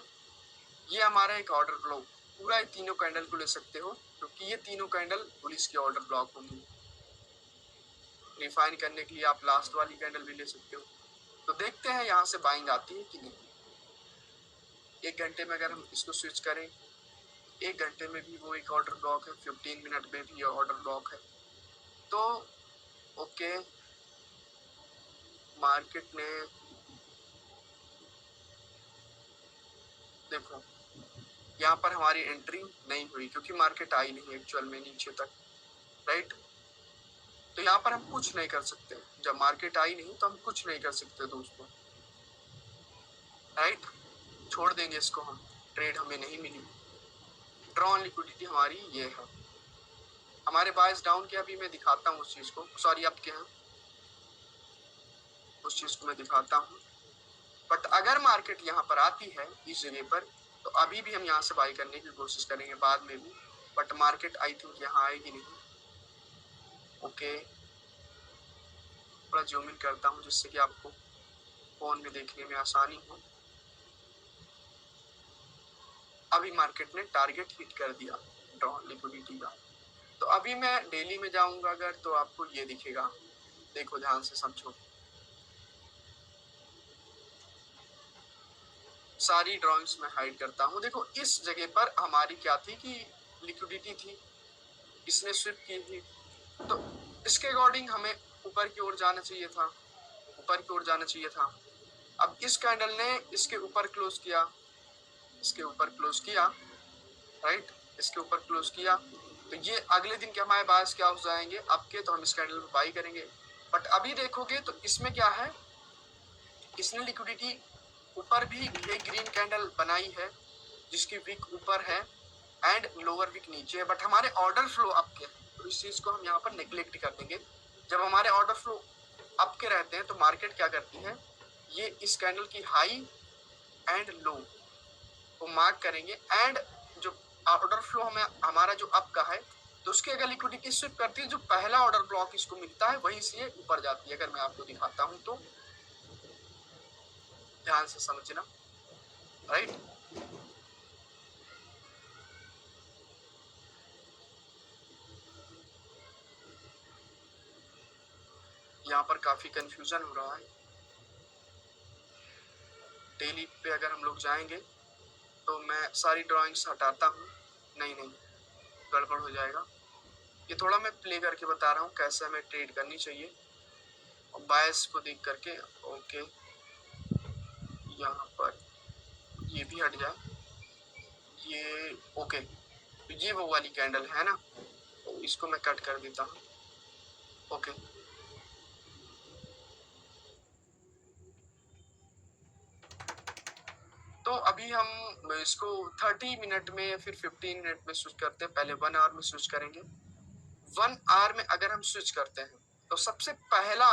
ये हमारा एक ऑर्डर ब्लॉक, पूरा ये तीनों कैंडल को ले सकते हो क्योंकि ये तीनों कैंडल पुलिस की ऑर्डर ब्लॉक होंगी। रिफाइन करने के लिए आप लास्ट वाली कैंडल भी ले सकते हो। तो देखते हैं यहाँ से बाइंग आती है कि नहीं। 1 घंटे में अगर हम इसको स्विच करें, 1 घंटे में भी वो एक ऑर्डर ब्लॉक है, 15 मिनट में भी ऑर्डर ब्लॉक है। तो ओके, मार्केट ने देखो यहाँ पर हमारी एंट्री नहीं हुई क्योंकि मार्केट आई नहीं एक्चुअल में नीचे तक, राइट। तो यहाँ पर हम कुछ नहीं कर सकते, जब मार्केट आई नहीं तो हम कुछ नहीं कर सकते दोस्तों, राइट, छोड़ देंगे इसको हम, ट्रेड हमें नहीं मिली। ड्रॉन लिक्विडिटी हमारी ये है, हमारे बायस डाउन के अभी मैं दिखाता हूँ उस चीज को, सॉरी आपके यहाँ उस चीज को मैं दिखाता हूँ। बट अगर मार्केट यहाँ पर आती है इस जगह पर, तो अभी भी हम यहाँ से बाई करने की कोशिश करेंगे बाद में भी, बट मार्केट आई थिंक यहाँ आएगी नहीं। ओके, थोड़ा जूम इन करता हूँ जिससे कि आपको फोन में देखने में आसानी हो। अभी मार्केट ने टारगेट हिट कर दिया ड्रॉन लिक्विडिटी का। तो अभी मैं डेली में जाऊंगा अगर, तो आपको ये दिखेगा, देखो ध्यान से समझो, सारी ड्राइंग्स में हाइड करता हूँ। देखो इस जगह पर हमारी क्या थी कि लिक्विडिटी थी, इसने स्विप की थी, तो इसके अकॉर्डिंग हमें ऊपर की ओर जाना चाहिए था, ऊपर की ओर जाना चाहिए था। अब इस कैंडल ने इसके ऊपर क्लोज किया, इसके ऊपर क्लोज किया, राइट, इसके ऊपर क्लोज किया, तो ये अगले दिन के हमारे पास क्या हो जाएंगे आपके, तो हम इस कैंडल में बाई करेंगे। बट अभी देखोगे तो इसमें क्या है, इसने लिक्विडिटी ऊपर भी एक ग्रीन कैंडल बनाई है जिसकी विक ऊपर है एंड लोअर विक नीचे है, बट हमारे ऑर्डर फ्लो अप के, तो इस चीज को हम यहाँ पर नेग्लेक्ट कर देंगे। जब हमारे ऑर्डर फ्लो अप के रहते हैं तो मार्केट क्या करती है, ये इस कैंडल की हाई एंड लो को मार्क करेंगे, एंड जो ऑर्डर फ्लो हमें हमारा जो अप का है, तो उसकी अगर लिक्विडिटी स्विप करती है, जो पहला ऑर्डर ब्लॉक इसको मिलता है वहीं से ऊपर जाती है। अगर मैं आपको दिखाता हूँ तो ध्यान से समझना, राइट। यहाँ पर काफी कंफ्यूजन हो रहा है। डेली पे अगर हम लोग जाएंगे तो मैं सारी ड्राइंग्स हटाता हूँ, नहीं नहीं गड़बड़ हो जाएगा। ये थोड़ा मैं प्ले करके बता रहा हूँ कैसे हमें ट्रेड करनी चाहिए, और बायस को देख करके। ओके, यहाँ पर ये भी हट जाए, ये ओके, तो ये वो वाली कैंडल है ना, तो इसको मैं कट कर देता हूँ। ओके, तो अभी हम इसको 30 मिनट में फिर 15 मिनट में स्विच करते हैं, पहले 1 आवर में स्विच करेंगे। 1 आवर में अगर हम स्विच करते हैं तो सबसे पहला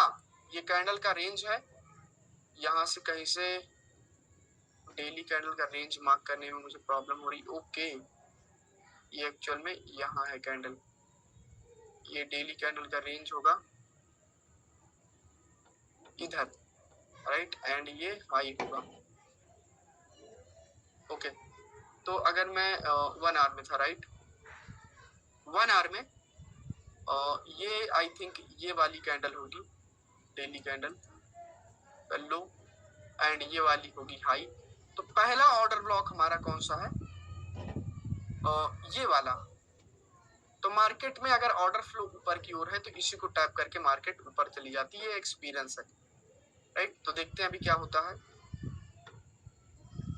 ये कैंडल का रेंज है, यहाँ से कहीं से डेली कैंडल का रेंज मार्क करने में मुझे प्रॉब्लम हो रही। ओके, ये एक्चुअल में यहाँ है कैंडल, ये डेली कैंडल का रेंज होगा इधर, राइट, एंड ये हाई होगा। ओके, तो अगर मैं 1 आवर में था, राइट, 1 आवर में ये आई थिंक ये वाली कैंडल होगी डेली कैंडल लो, एंड ये वाली होगी हाई। तो पहला ऑर्डर ब्लॉक हमारा कौन सा है, ये वाला। तो मार्केट में अगर ऑर्डर फ्लो ऊपर की ओर है तो इसी को टैप करके मार्केट ऊपर चली जाती है, एक्सपीरियंस है, राइट। तो देखते हैं अभी क्या होता है।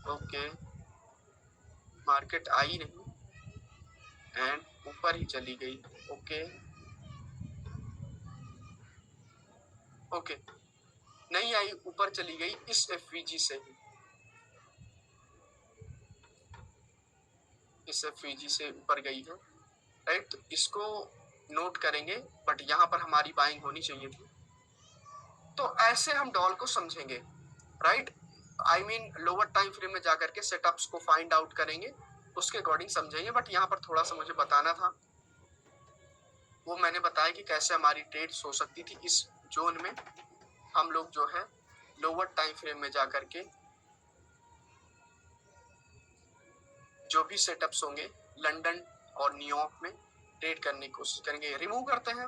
ओके, मार्केट आई नहीं, एंड ऊपर ही चली गई। ओके ओके, नहीं आई, ऊपर चली गई इस एफवीजी से ही, इस एफवीजी से ऊपर गई है, राइट। तो इसको नोट करेंगे, बट यहाँ पर हमारी बाइंग होनी चाहिए थी। तो ऐसे हम डॉल को समझेंगे, right. I mean lower time frame में जाकर के सेटअप्स को फाइंड आउट करेंगे, उसके अकॉर्डिंग समझेंगे। बट यहाँ पर थोड़ा सा मुझे बताना था, वो मैंने बताया कि कैसे हमारी ट्रेड्स हो सकती थी। इस जोन में हम लोग जो है लोअर टाइम फ्रेम में जाकर के जो भी सेटअप्स होंगे लंदन और न्यूयॉर्क में ट्रेड करने की कोशिश करेंगे। रिमूव करते हैं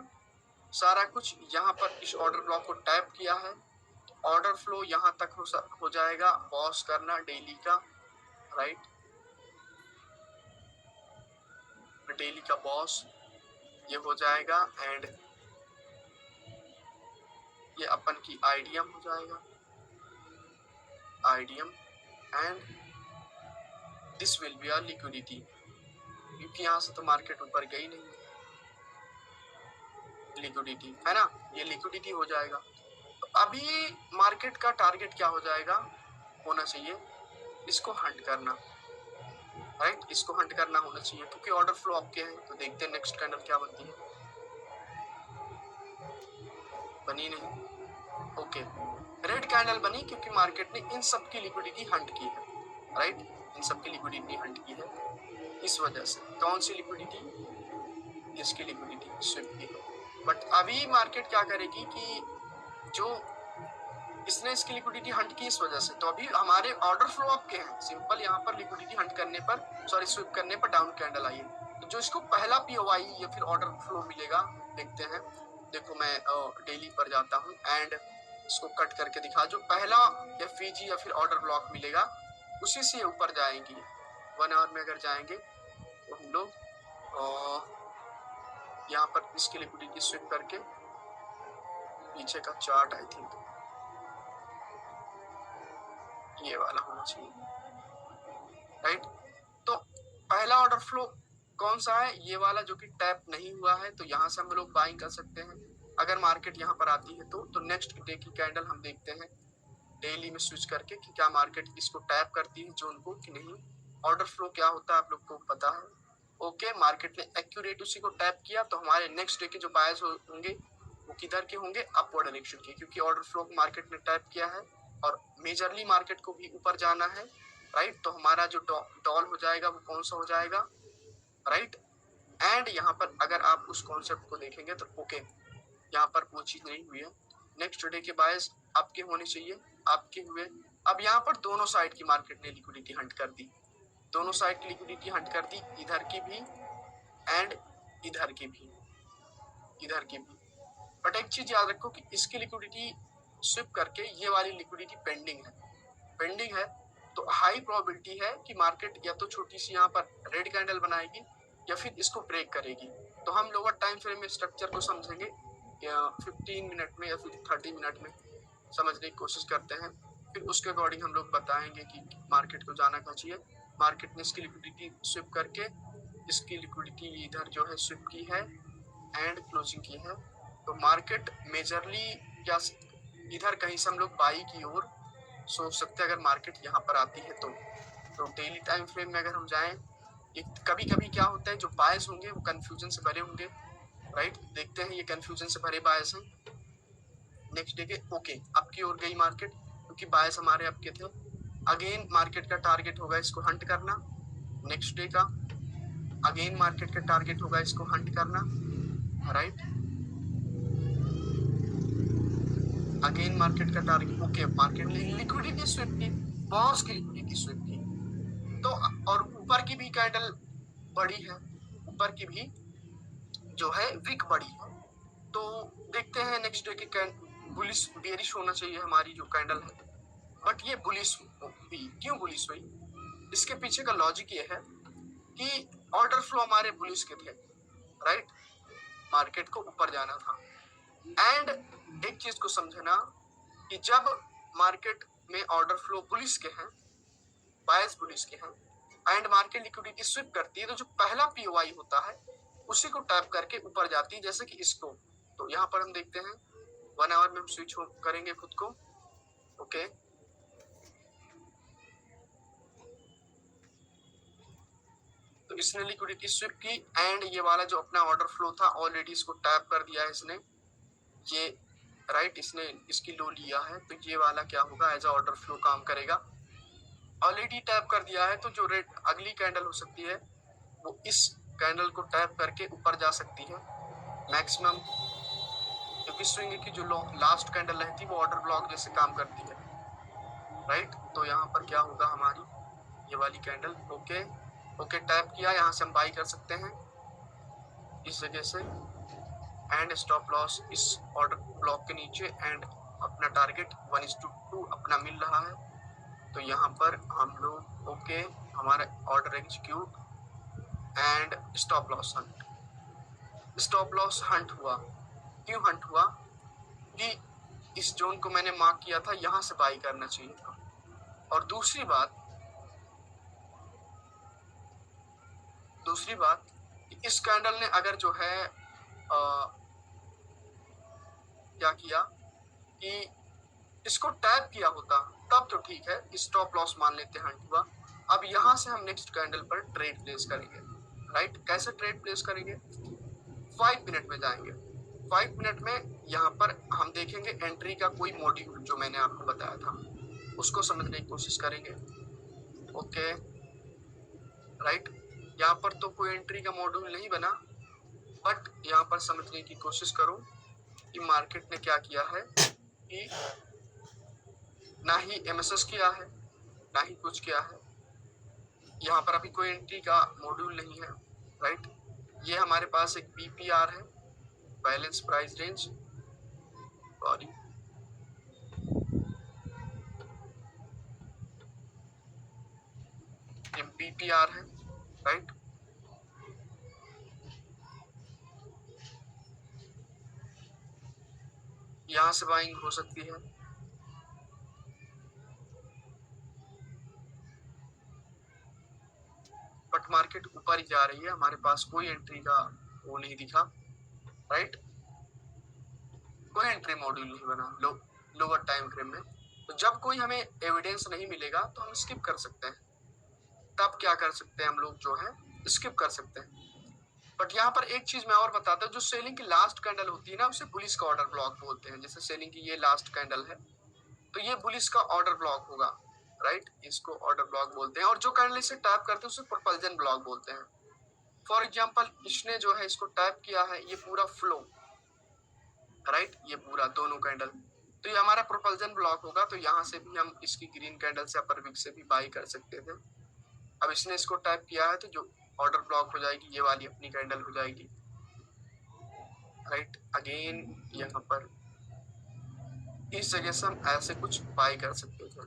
सारा कुछ। यहाँ पर इस ऑर्डर ब्लॉक को टैप किया है, ऑर्डर फ्लो यहाँ तक हो जाएगा, पॉज करना डेली का, राइट। डेली का बॉस ये हो जाएगा, एंड ये अपन की आईडीएम हो जाएगा, IDM, and this will be our liquidity, क्योंकि यहाँ से तो मार्केट ऊपर गई नहीं, लिक्विडिटी है ना, ये लिक्विडिटी हो जाएगा। तो अभी मार्केट का टारगेट क्या हो जाएगा, होना चाहिए इसको हंट करना, राइट। इसको हंट करना होना चाहिए, क्योंकि ऑर्डर फ्लो आपके हैं। तो देखते हैं नेक्स्ट कैंडल क्या बनती है, बनी नहीं। ओके, रेड कैंडल बनी, क्योंकि मार्केट ने इन सब की लिक्विडिटी हंट की है, राइट। इन सब की लिक्विडिटी हंट की है, इस वजह से। कौन सी लिक्विडिटी, इसकी लिक्विडिटी स्विफ्ट की है। बट अभी मार्केट क्या करेगी कि जो इसने इसकी लिक्विडिटी हंट की इस वजह से, तो अभी हमारे ऑर्डर फ्लो आपके हैं सिंपल। यहाँ पर लिक्विडिटी हंट करने पर, सॉरी स्विप करने पर डाउन कैंडल आई है, तो जो इसको पहला पीओआई या फिर ऑर्डर फ्लो मिलेगा, देखते हैं। देखो मैं डेली पर जाता हूँ एंड इसको कट करके दिखा, जो पहला एफवीजी या फिर ऑर्डर ब्लॉक मिलेगा उसी से ऊपर जाएंगी। 1 आवर में अगर जाएंगे तो हम लोग यहाँ पर इसकी लिक्विडिटी स्विप करके पीछे का चार्ट, आई थिंक ये वाला होना चाहिए, राइट। तो पहला ऑर्डर फ्लो कौन सा है, ये वाला जो कि टैप नहीं हुआ है, तो यहाँ से हम लोग बाइंग कर सकते हैं। अगर मार्केट यहाँ पर आती है तो नेक्स्ट डे की कैंडल हम देखते हैं डेली में स्विच करके कि क्या मार्केट इसको टैप करती है जोन को कि नहीं। ऑर्डर फ्लो क्या होता है आप लोग को पता है। ओके, मार्केट ने एक्यूरेट उसी को टैप किया, तो हमारे नेक्स्ट डे के जो बायर्स होंगे वो किधर के होंगे, अपवर्ड डायरेक्शन के, क्योंकि ऑर्डर फ्लो को मार्केट ने टैप किया है और मेजरली मार्केट को भी ऊपर जाना है, राइट। तो हमारा जो डॉल हो जाएगा वो कौन सा हो जाएगा, राइट। एंड यहाँ पर अगर आप उस कॉन्सेप्ट को देखेंगे तो ओके, यहाँ पर वो चीज नहीं हुई है। नेक्स्ट डे के बायर्स आपके होने चाहिए, आपके हुए। अब यहाँ पर दोनों साइड की मार्केट ने लिक्विडिटी हंट कर दी, दोनों साइड की लिक्विडिटी हंट कर दी, इधर की भी एंड इधर की भी, इधर की भी। बट एक चीज याद रखो कि इसकी लिक्विडिटी स्विप करके ये वाली लिक्विडिटी पेंडिंग है, पेंडिंग है। तो हाई प्रोबेबिलिटी है कि मार्केट या तो छोटी सी यहाँ पर रेड कैंडल बनाएगी या फिर इसको ब्रेक करेगी। तो हम लोअर टाइम फ्रेम में स्ट्रक्चर को समझेंगे 15 मिनट में या फिर 30 मिनट में समझने की कोशिश करते हैं, फिर उसके अकॉर्डिंग हम लोग बताएंगे कि मार्केट को जाना कहाँ चाहिए। मार्केट ने इसकी लिक्विडिटी स्विप करके इसकी लिक्विडिटी इधर जो है स्विप की है एंड क्लोजिंग की है। तो मार्केट मेजरली क्या इधर कहीं से हम लोग बाई की ओर सोच सकते हैं अगर मार्केट यहाँ पर आती है तो डेली टाइम फ्रेम में अगर हम जाएं, कभी कभी क्या होता है जो बायस होंगे वो कंफ्यूजन से भरे होंगे, राइट। देखते हैं ये कंफ्यूजन से भरे बायस हैं। नेक्स्ट डे के ओके आपकी ओर गई मार्केट, क्योंकि बायस हमारे आपके थे। अगेन मार्केट का टारगेट होगा इसको हंट करना, नेक्स्ट डे का अगेन मार्केट का टारगेट होगा इसको हंट करना, राइट। अगेन मार्केट का target, okay market liquidity sweep की, बॉन्स की लिक्विडिटी स्विप की, तो और ऊपर की भी कैंडल बड़ी है, ऊपर की भी जो है विक बड़ी है। तो देखते हैं नेक्स्ट डे की बुलिश बेरिश होना चाहिए हमारी जो कैंडल है, बट ये बुलिश हुई। क्यों बुलिश हुई, इसके पीछे का लॉजिक ये है कि ऑर्डर फ्लो हमारे बुलिश के थे, राइट। मार्केट को ऊपर जाना था। एंड एक चीज को समझना कि जब मार्केट में ऑर्डर फ्लो बुलिश के हैं, बायस बुलिश के हैं, एंड मार्केट लिक्विडिटी स्विप करती है तो जो पहला पीओआई होता है उसी को टैप करके ऊपर जाती है, जैसे कि इसको। तो यहाँ पर हम देखते हैं 1 आवर में हम स्विच करेंगे खुद को। ओके, तो इसने लिक्विडिटी स्विप की एंड ये वाला जो अपना ऑर्डर फ्लो था ऑलरेडी इसको टैप कर दिया है इसने, ये राइट, इसने इसकी लो लिया है तो ये वाला क्या होगा, एज अ ऑर्डर फ्लो काम करेगा। ऑलरेडी टैप कर दिया है तो जो रेड अगली कैंडल हो सकती है वो इस कैंडल को टैप करके ऊपर जा सकती है मैक्सिमम, क्योंकि स्विंग की जो लास्ट कैंडल रहती है वो ऑर्डर ब्लॉक जैसे काम करती है, राइट। तो यहाँ पर क्या होगा, हमारी ये वाली कैंडल, ओके ओके टैप किया, यहाँ से हम बाई कर सकते हैं इस जगह से, एंड स्टॉप लॉस इस ऑर्डर ब्लॉक के नीचे, एंड अपना टारगेट 1:2 अपना मिल रहा है। तो यहाँ पर हम लोग ओके, हमारा order execute and stop loss Hunt. Stop loss Hunt हुआ, क्यों हंट हुआ कि इस जोन को मैंने मार्क किया था, यहाँ से बाई करना चाहिए था। और दूसरी बात इस कैंडल ने अगर जो है क्या किया कि इसको टैप किया होता तब तो ठीक है, स्टॉप लॉस मान लेते हैं हंट हुआ। अब यहाँ से हम नेक्स्ट कैंडल पर ट्रेड प्लेस करेंगे, राइट। कैसे ट्रेड प्लेस करेंगे, 5 मिनट में जाएंगे। 5 मिनट में यहाँ पर हम देखेंगे एंट्री का कोई मॉड्यूल जो मैंने आपको बताया था उसको समझने की कोशिश करेंगे। ओके राइट, यहाँ पर तो कोई एंट्री का मॉड्यूल नहीं बना, बट यहाँ पर समझने की कोशिश करो कि मार्केट ने क्या किया है कि ना ही एमएसएस किया है ना ही कुछ किया है, यहाँ पर अभी कोई एंट्री का मॉड्यूल नहीं है, राइट। ये हमारे पास एक बीपीआर है, बैलेंस प्राइस रेंज, सॉरी ये बीपीआर है, राइट। यहाँ से बाइंग हो सकती है, बट मार्केट ऊपर ही जा रही है, हमारे पास कोई एंट्री का वो नहीं दिखा, राइट। कोई एंट्री मॉड्यूल नहीं बना लोअर टाइम फ्रेम में। तो जब कोई हमें एविडेंस नहीं मिलेगा तो हम स्किप कर सकते हैं, तब क्या कर सकते हैं हम लोग जो है स्किप कर सकते हैं। बट यहाँ पर एक चीज मैं और बताता हूँ, जो सेलिंग की लास्ट कैंडल होती है ना उसे बुलिश का ऑर्डर ब्लॉक बोलते हैं। जैसे सेलिंग की ये लास्ट कैंडल है तो ये बुलिश का ऑर्डर ब्लॉक होगा, राइट, इसको ऑर्डर ब्लॉक बोलते हैं। और जो कैंडल इसे टैप करते हैं उसे प्रोपल्जन ब्लॉक बोलते हैं। फॉर एग्जाम्पल इसने जो है इसको टैप किया है, ये पूरा फ्लो, राइट, ये पूरा दोनों कैंडल, तो ये हमारा प्रोपल्जन ब्लॉक होगा। तो यहाँ से भी हम इसकी ग्रीन कैंडल से अपर विक से भी बाई कर सकते थे। अब इसने इसको टैप किया है तो जो ऑर्डर ब्लॉक हो जाएगी ये वाली अपनी कैंडल हो जाएगी, राइट। अगेन यहाँ पर इस जगह से हम ऐसे कुछ बाई कर सकते थे,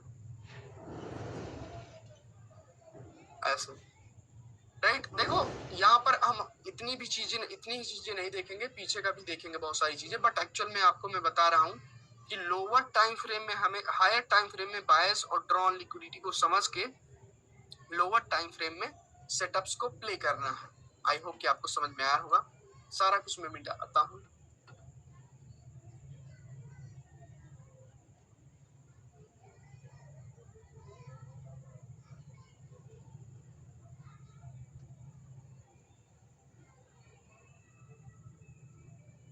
ऐसे, राइट। देखो यहाँ पर हम इतनी ही चीजें नहीं देखेंगे, पीछे का भी देखेंगे बहुत सारी चीजें, बट एक्चुअल में आपको मैं बता रहा हूँ कि लोअर टाइम फ्रेम में हमें हायर टाइम फ्रेम में बायस और ड्रॉन लिक्विडिटी को समझ के लोअर टाइम फ्रेम में सेटअप्स को प्ले करना है। आई होप कि आपको समझ में आया होगा, सारा कुछ मैं मिटाता हूँ।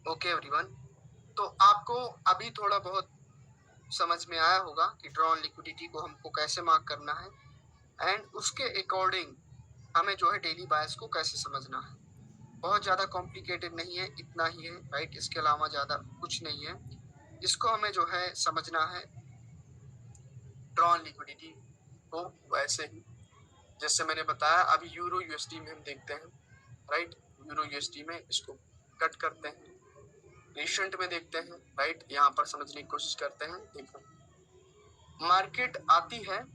ओके एवरीवन, तो आपको अभी थोड़ा बहुत समझ में आया होगा कि ड्रॉन लिक्विडिटी को हमको कैसे मार्क करना है एंड उसके अकॉर्डिंग हमें जो है डेली बायस को कैसे समझना है। बहुत ज़्यादा कॉम्प्लिकेटेड नहीं है, इतना ही है, राइट। इसके अलावा ज़्यादा कुछ नहीं है। इसको हमें जो है समझना है ड्रॉन लिक्विडिटी को वैसे ही जैसे मैंने बताया। अभी यूरो यूएसडी में हम देखते हैं, राइट। यूरो यूएसडी में इसको कट करते हैं, रिसेंट में देखते हैं, राइट। यहाँ पर समझने की कोशिश करते हैं। देखो मार्केट आती है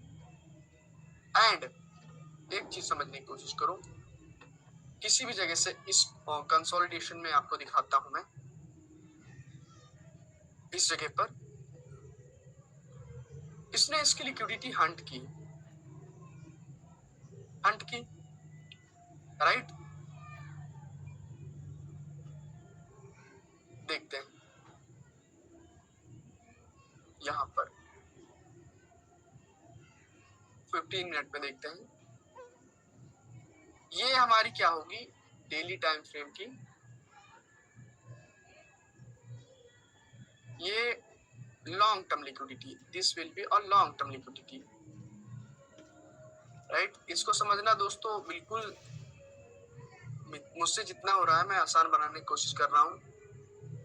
एंड एक चीज समझने की कोशिश करो, किसी भी जगह से इस कंसोलिडेशन में आपको दिखाता हूं मैं, इस जगह पर इसने इसकी लिक्विडिटी हंट की, हंट की, राइट। देखते हैं यहाँ पर 15 मिनट में देखते हैं, ये हमारी क्या होगी डेली टाइम फ्रेम की, ये long term liquidity, this will be a long term liquidity, right. इसको समझना दोस्तों, बिल्कुल मुझसे जितना हो रहा है मैं आसान बनाने की कोशिश कर रहा हूँ।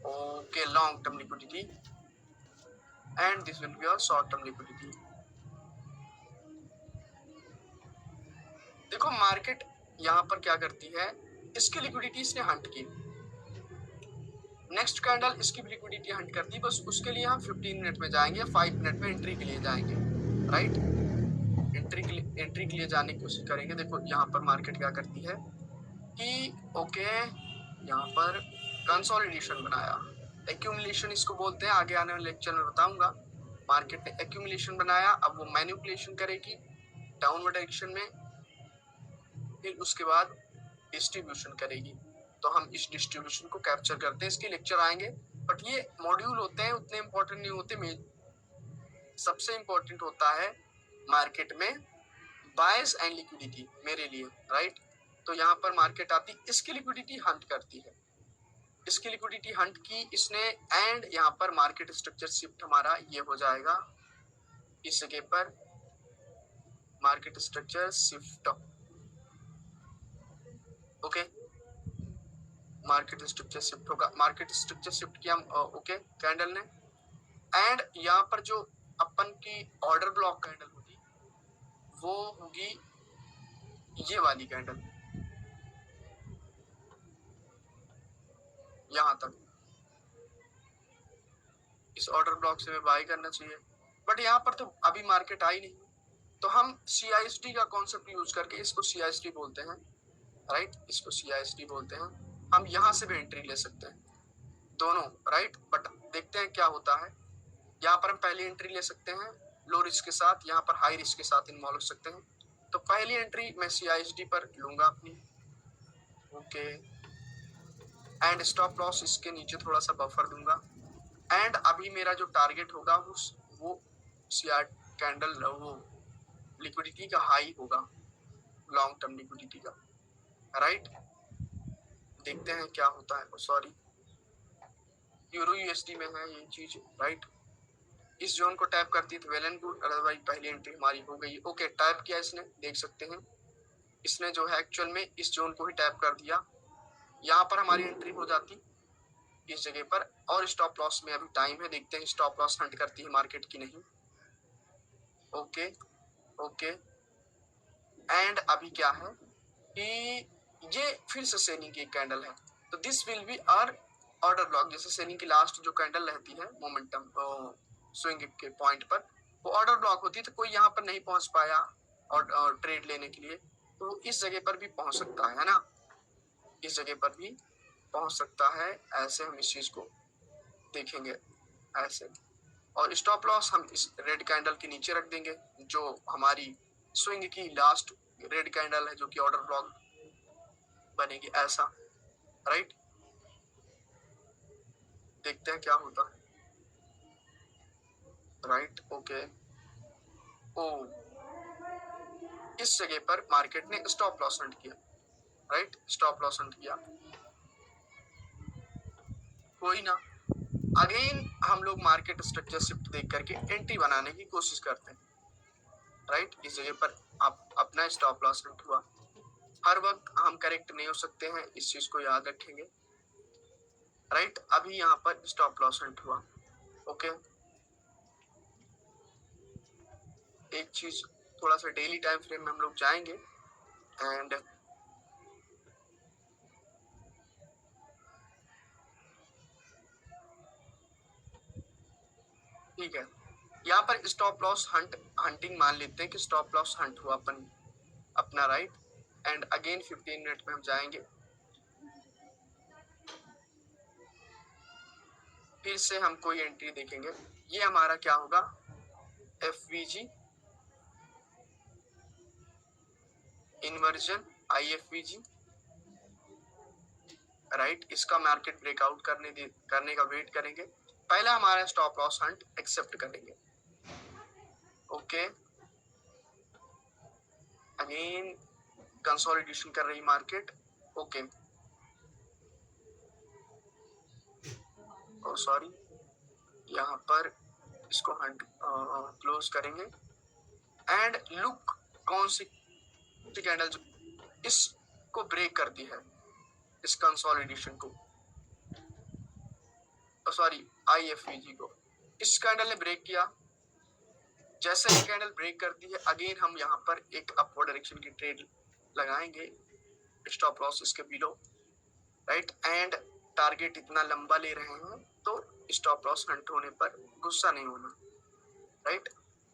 Okay, long term liquidity and this will be a short term liquidity. देखो मार्केट यहाँ पर क्या करती है, इसकी लिक्विडिटी इसने हंट की, नेक्स्ट कैंडल इसकी लिक्विडिटी हंट करती है, बस उसके लिए हम 15 मिनट में जाएंगे, 5 मिनट में एंट्री के लिए जाएंगे, राइट। एंट्री के लिए जाने की कोशिश करेंगे। देखो यहाँ पर मार्केट क्या करती है कि ओके, यहाँ पर कंसोलिडेशन बनाया, एक्यूमुलेशन इसको बोलते हैं, आगे आने वाले लेक्चर में बताऊंगा। मार्केट ने एक्यूमुलेशन बनाया, अब वो मैनिपुलेशन करेगी डाउनवर्ड डायरेक्शन में, फिर उसके बाद डिस्ट्रीब्यूशन करेगी। तो हम इस डिस्ट्रीब्यूशन को कैप्चर करते हैं, इसके लेक्चर आएंगे, बट ये मॉड्यूल होते हैं उतने इंपॉर्टेंट नहीं होते। सबसे इंपॉर्टेंट होता है मार्केट में बायस एंड लिक्विडिटी मेरे लिए, राइट। तो यहाँ पर मार्केट आती, इसकी लिक्विडिटी हंट करती है, इसकी लिक्विडिटी हंट की इसने, एंड यहाँ पर मार्केट स्ट्रक्चर शिफ्ट हमारा ये हो जाएगा, इस जगह पर market structure shift, okay, market structure shift होगा, मार्केट स्ट्रक्चर शिफ्ट किया ओके कैंडल ने, एंड यहाँ पर जो अपन की ऑर्डर ब्लॉक कैंडल होगी वो होगी ये वाली कैंडल, यहाँ तक इस ऑर्डर ब्लॉक से मैं बाय करना चाहिए, बट यहाँ पर तो अभी मार्केट आई नहीं, तो हम CISD का कॉन्सेप्ट यूज करके, इसको CISD बोलते हैं, राइट, इसको CISD बोलते हैं, हम यहाँ से भी एंट्री ले सकते हैं दोनों, राइट। बट देखते हैं क्या होता है, यहाँ पर हम पहली एंट्री ले सकते हैं लो रिस्क के साथ, यहाँ पर हाई रिस्क के साथ इन्वॉल्व हो सकते हैं। तो पहली एंट्री मैं CISD पर लूंगा अपनी, ओके, एंड स्टॉप लॉस इसके नीचे थोड़ा सा बफर दूंगा, एंड अभी मेरा जो टारगेट होगा वो CR कैंडल, वो लिक्विडिटी का हाई होगा, लॉन्ग टर्म लिक्विडिटी का, राइट। देखते हैं क्या होता है, सॉरी यूरो USD में है ये चीज, राइट। इस जोन को टैप करती है तो वेल एंड गुड, अदरवाइज पहली एंट्री हमारी हो गई, ओके। टैप किया इसने, देख सकते हैं इसने जो है एक्चुअल में इस जोन को ही टैप कर दिया, यहाँ पर हमारी एंट्री हो जाती इस जगह पर, और स्टॉप लॉस में अभी टाइम है, देखते हैं स्टॉप लॉस हंट करती है मार्केट की नहीं, ओके ओके। एंड अभी क्या है कि ये फिर से सेलिंग की कैंडल है, तो this will be our order block, जैसे सेलिंग की लास्ट जो कैंडल रहती है मोमेंटम स्विंग के पॉइंट पर, वो ऑर्डर ब्लॉक होती है, तो कोई यहाँ पर नहीं पहुंच पाया और ट्रेड लेने के लिए, तो इस जगह पर भी पहुंच सकता है ना, इस जगह पर भी पहुंच सकता है, ऐसे हम इस चीज को देखेंगे ऐसे। और स्टॉप लॉस हम इस रेड कैंडल के नीचे रख देंगे, जो हमारी स्विंग की लास्ट रेड कैंडल है, जो कि ऑर्डर ब्लॉक बनेगी ऐसा, राइट। देखते हैं क्या होता है, राइट, ओके। ओ, इस जगह पर मार्केट ने स्टॉप लॉस हंट किया, राइट, स्टॉप लॉस हंट किया, कोई ना, अगेन हम लोग मार्केट स्ट्रक्चर शिफ्ट देख करके एंट्री बनाने की कोशिश करते हैं, राइट। इस जगह पर आप अपना स्टॉप लॉस हंट हुआ, हर वक्त हम करेक्ट नहीं हो सकते हैं, इस चीज को याद रखेंगे, राइट। अभी यहाँ पर स्टॉप लॉस हंट हुआ, ओके। एक चीज थोड़ा सा डेली टाइम फ्रेम में हम लोग जाएंगे, एंड ठीक है, यहाँ पर स्टॉप लॉस हंटिंग मान लेते हैं कि स्टॉप लॉस हंट हुआ अपन अपना, राइट। एंड अगेन 15 मिनट में हम जाएंगे, फिर से हम कोई एंट्री देखेंगे, ये हमारा क्या होगा FVG, इन्वर्जन IFVG, राइट। इसका मार्केट ब्रेकआउट करने का वेट करेंगे। पहला हमारा स्टॉप लॉस हंट एक्सेप्ट करेंगे। ओके, अगेन कंसोलिडेशन कर रही मार्केट। ओके, ओ सॉरी, यहाँ पर इसको हंट क्लोज करेंगे एंड लुक कौन सी कैंडल जो इसको ब्रेक करती है, इस कंसोलिडेशन को, सॉरी IFVG को। इस कैंडल ने ब्रेक किया। जैसे ही कैंडल ब्रेक करती है अगेन हम यहाँ पर एक अपवर्ड डायरेक्शन की ट्रेड लगाएंगे, स्टॉप लॉस इसके बिलो, राइट। एंड टारगेट इतना लंबा ले रहे हैं तो स्टॉप लॉस हंट होने पर गुस्सा नहीं होना, राइट।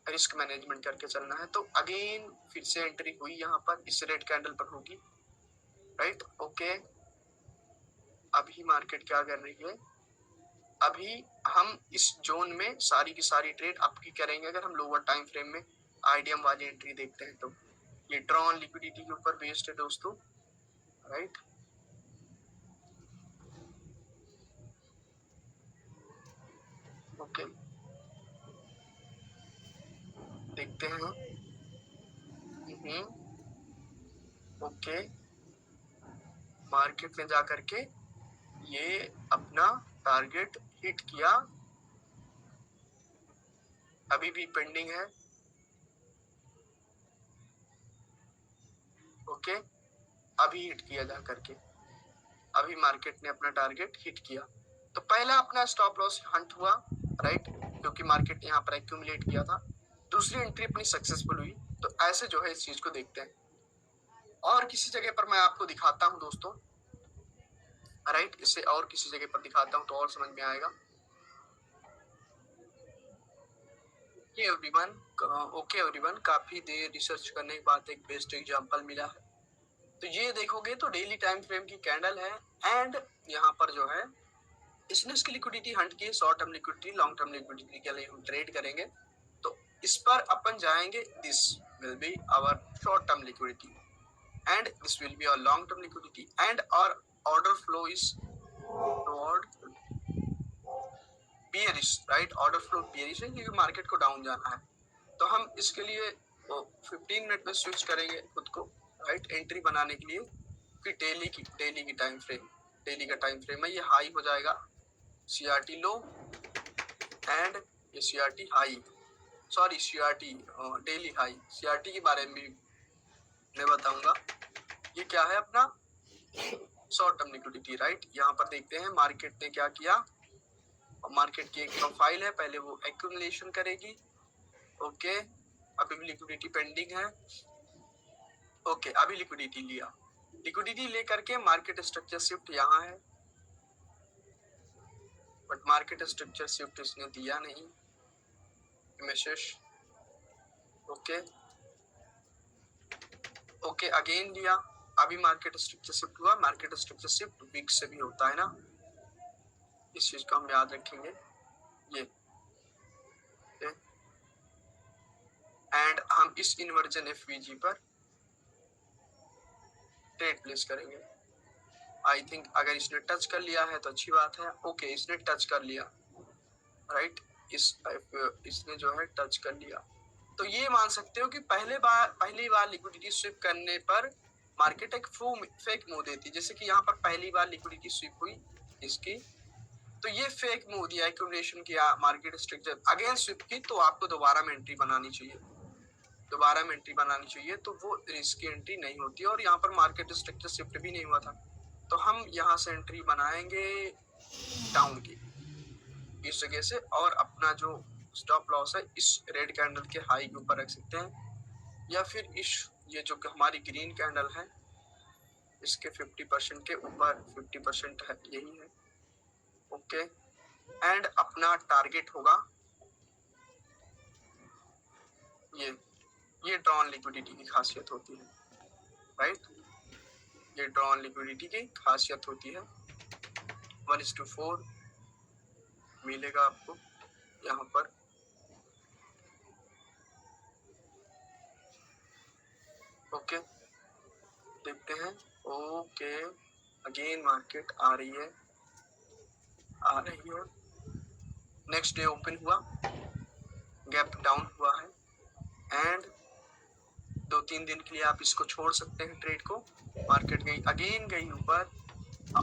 रिस्क मैनेजमेंट करके चलना है। तो अगेन फिर से एंट्री हुई यहाँ पर, इस रेड कैंडल पर होगी, राइट। ओके, अभी मार्केट क्या कर रही है, अभी हम इस जोन में सारी की सारी ट्रेड आपकी करेंगे। अगर हम लोअर टाइम फ्रेम में आईडीएम वाली एंट्री देखते हैं तो ये ड्रॉन लिक्विडिटी के ऊपर बेस्ड है दोस्तों, राइट। ओके, देखते हैं। ओके, मार्केट ने जा करके ये अपना टारगेट हिट किया, अभी भी पेंडिंग है। ओके, अभी हिट किया जा करके, अभी मार्केट ने अपना टारगेट हिट किया। तो पहला अपना स्टॉप लॉस हंट हुआ, राइट, क्योंकि मार्केट यहाँ पर एक्यूमुलेट किया था। दूसरी एंट्री अपनी सक्सेसफुल हुई। तो ऐसे जो है इस चीज को देखते हैं। और किसी जगह पर मैं आपको दिखाता हूं दोस्तों, राइट, इसे और किसी जगह पर दिखाता हूं तो और समझ में आएगा। ओके एवरीवन, काफी देर रिसर्च करने के बाद एक बेस्ट एग्जांपल मिला है। तो ये देखोगे तो डेली टाइम फ्रेम की कैंडल है एंड यहाँ पर जो है इसने इसकी लिक्विडिटी हंट की, short term liquidity, long term liquidity के लिए हम ट्रेड करेंगे। तो इस पर अपन जाएंगे, this will be our short term liquidity and this will be our long term liquidity and our order flow is toward bearish, right। order flow bearish है क्योंकि मार्केट को डाउन जाना है। तो हम इसके लिए 15 मिनट में स्विच करेंगे खुद को, राइट, एंट्री बनाने के लिए कि डेली की टाइम फ्रेम, डेली का टाइम फ्रेम है। ये हाई हो जाएगा CRT लो एंड ये CRT high, sorry CRT daily high. CRT के बारे में भी मैं बताऊंगा। ये क्या है अपना शॉर्ट टर्म लिक्विडिटी, राइट। यहाँ पर देखते हैं मार्केट ने क्या किया। मार्केट की एक प्रोफाइल है, पहले वो एक्यूमुलेशन करेगी। ओके, अभी भी लिक्विडिटी पेंडिंग है। ओके, अभी लिक्विडिटी लिया, लिक्विडिटी लेकर के मार्केट स्ट्रक्चर शिफ्ट यहाँ है, बट मार्केट स्ट्रक्चर शिफ्ट इसने दिया नहीं मैसेज। ओके, ओके, अगेन लिया, अभी मार्केट स्ट्रक्चर शिफ्ट हुआ। मार्केट स्ट्रक्चर शिफ्ट वीक से भी होता है ना, इस चीज को हम याद रखेंगे। ये एंड हम इस इन्वर्जन FVG पर ट्रेड प्लेस करेंगे। आई थिंक अगर इसने टच कर लिया है तो अच्छी बात है। ओके, इसने टच कर लिया, राइट, इसने जो है टच कर लिया। तो ये मान सकते हो कि पहली बार लिक्विडिटी स्विप करने पर मार्केट एक फेक मूव देती है। जैसे कि यहाँ पर पहली बार लिक्विडिटी स्विप हुई इसकी, तो ये फेक मूव दिया, एक्यूमुलेशन किया, मार्केट स्ट्रक्चर अगेन स्विप की, तो आपको दोबारा में एंट्री बनानी चाहिए, दोबारा में एंट्री बनानी चाहिए। तो वो रिस्क की एंट्री नहीं होती और यहाँ पर मार्केट स्ट्रक्चर शिफ्ट भी नहीं हुआ था। तो हम यहाँ से एंट्री बनाएंगे डाउन की इस जगह से, और अपना जो स्टॉप लॉस है इस रेड कैंडल के हाई के ऊपर रख सकते हैं, या फिर इस ये जो हमारी ग्रीन कैंडल है इसके 50% के ऊपर, 50% है यही है। ओके, एंड अपना टारगेट होगा ये ड्रॉन लिक्विडिटी की खासियत होती है, राइट। ये ड्रॉन लिक्विडिटी की खासियत होती है। 1:4 मिलेगा आपको यहाँ पर। ओके, देखते हैं। ओके, अगेन मार्केट आ रही है। नेक्स्ट डे ओपन हुआ, गैप डाउन हुआ है एंड 2-3 दिन के लिए आप इसको छोड़ सकते हैं ट्रेड को। मार्केट गई, अगेन गई ऊपर,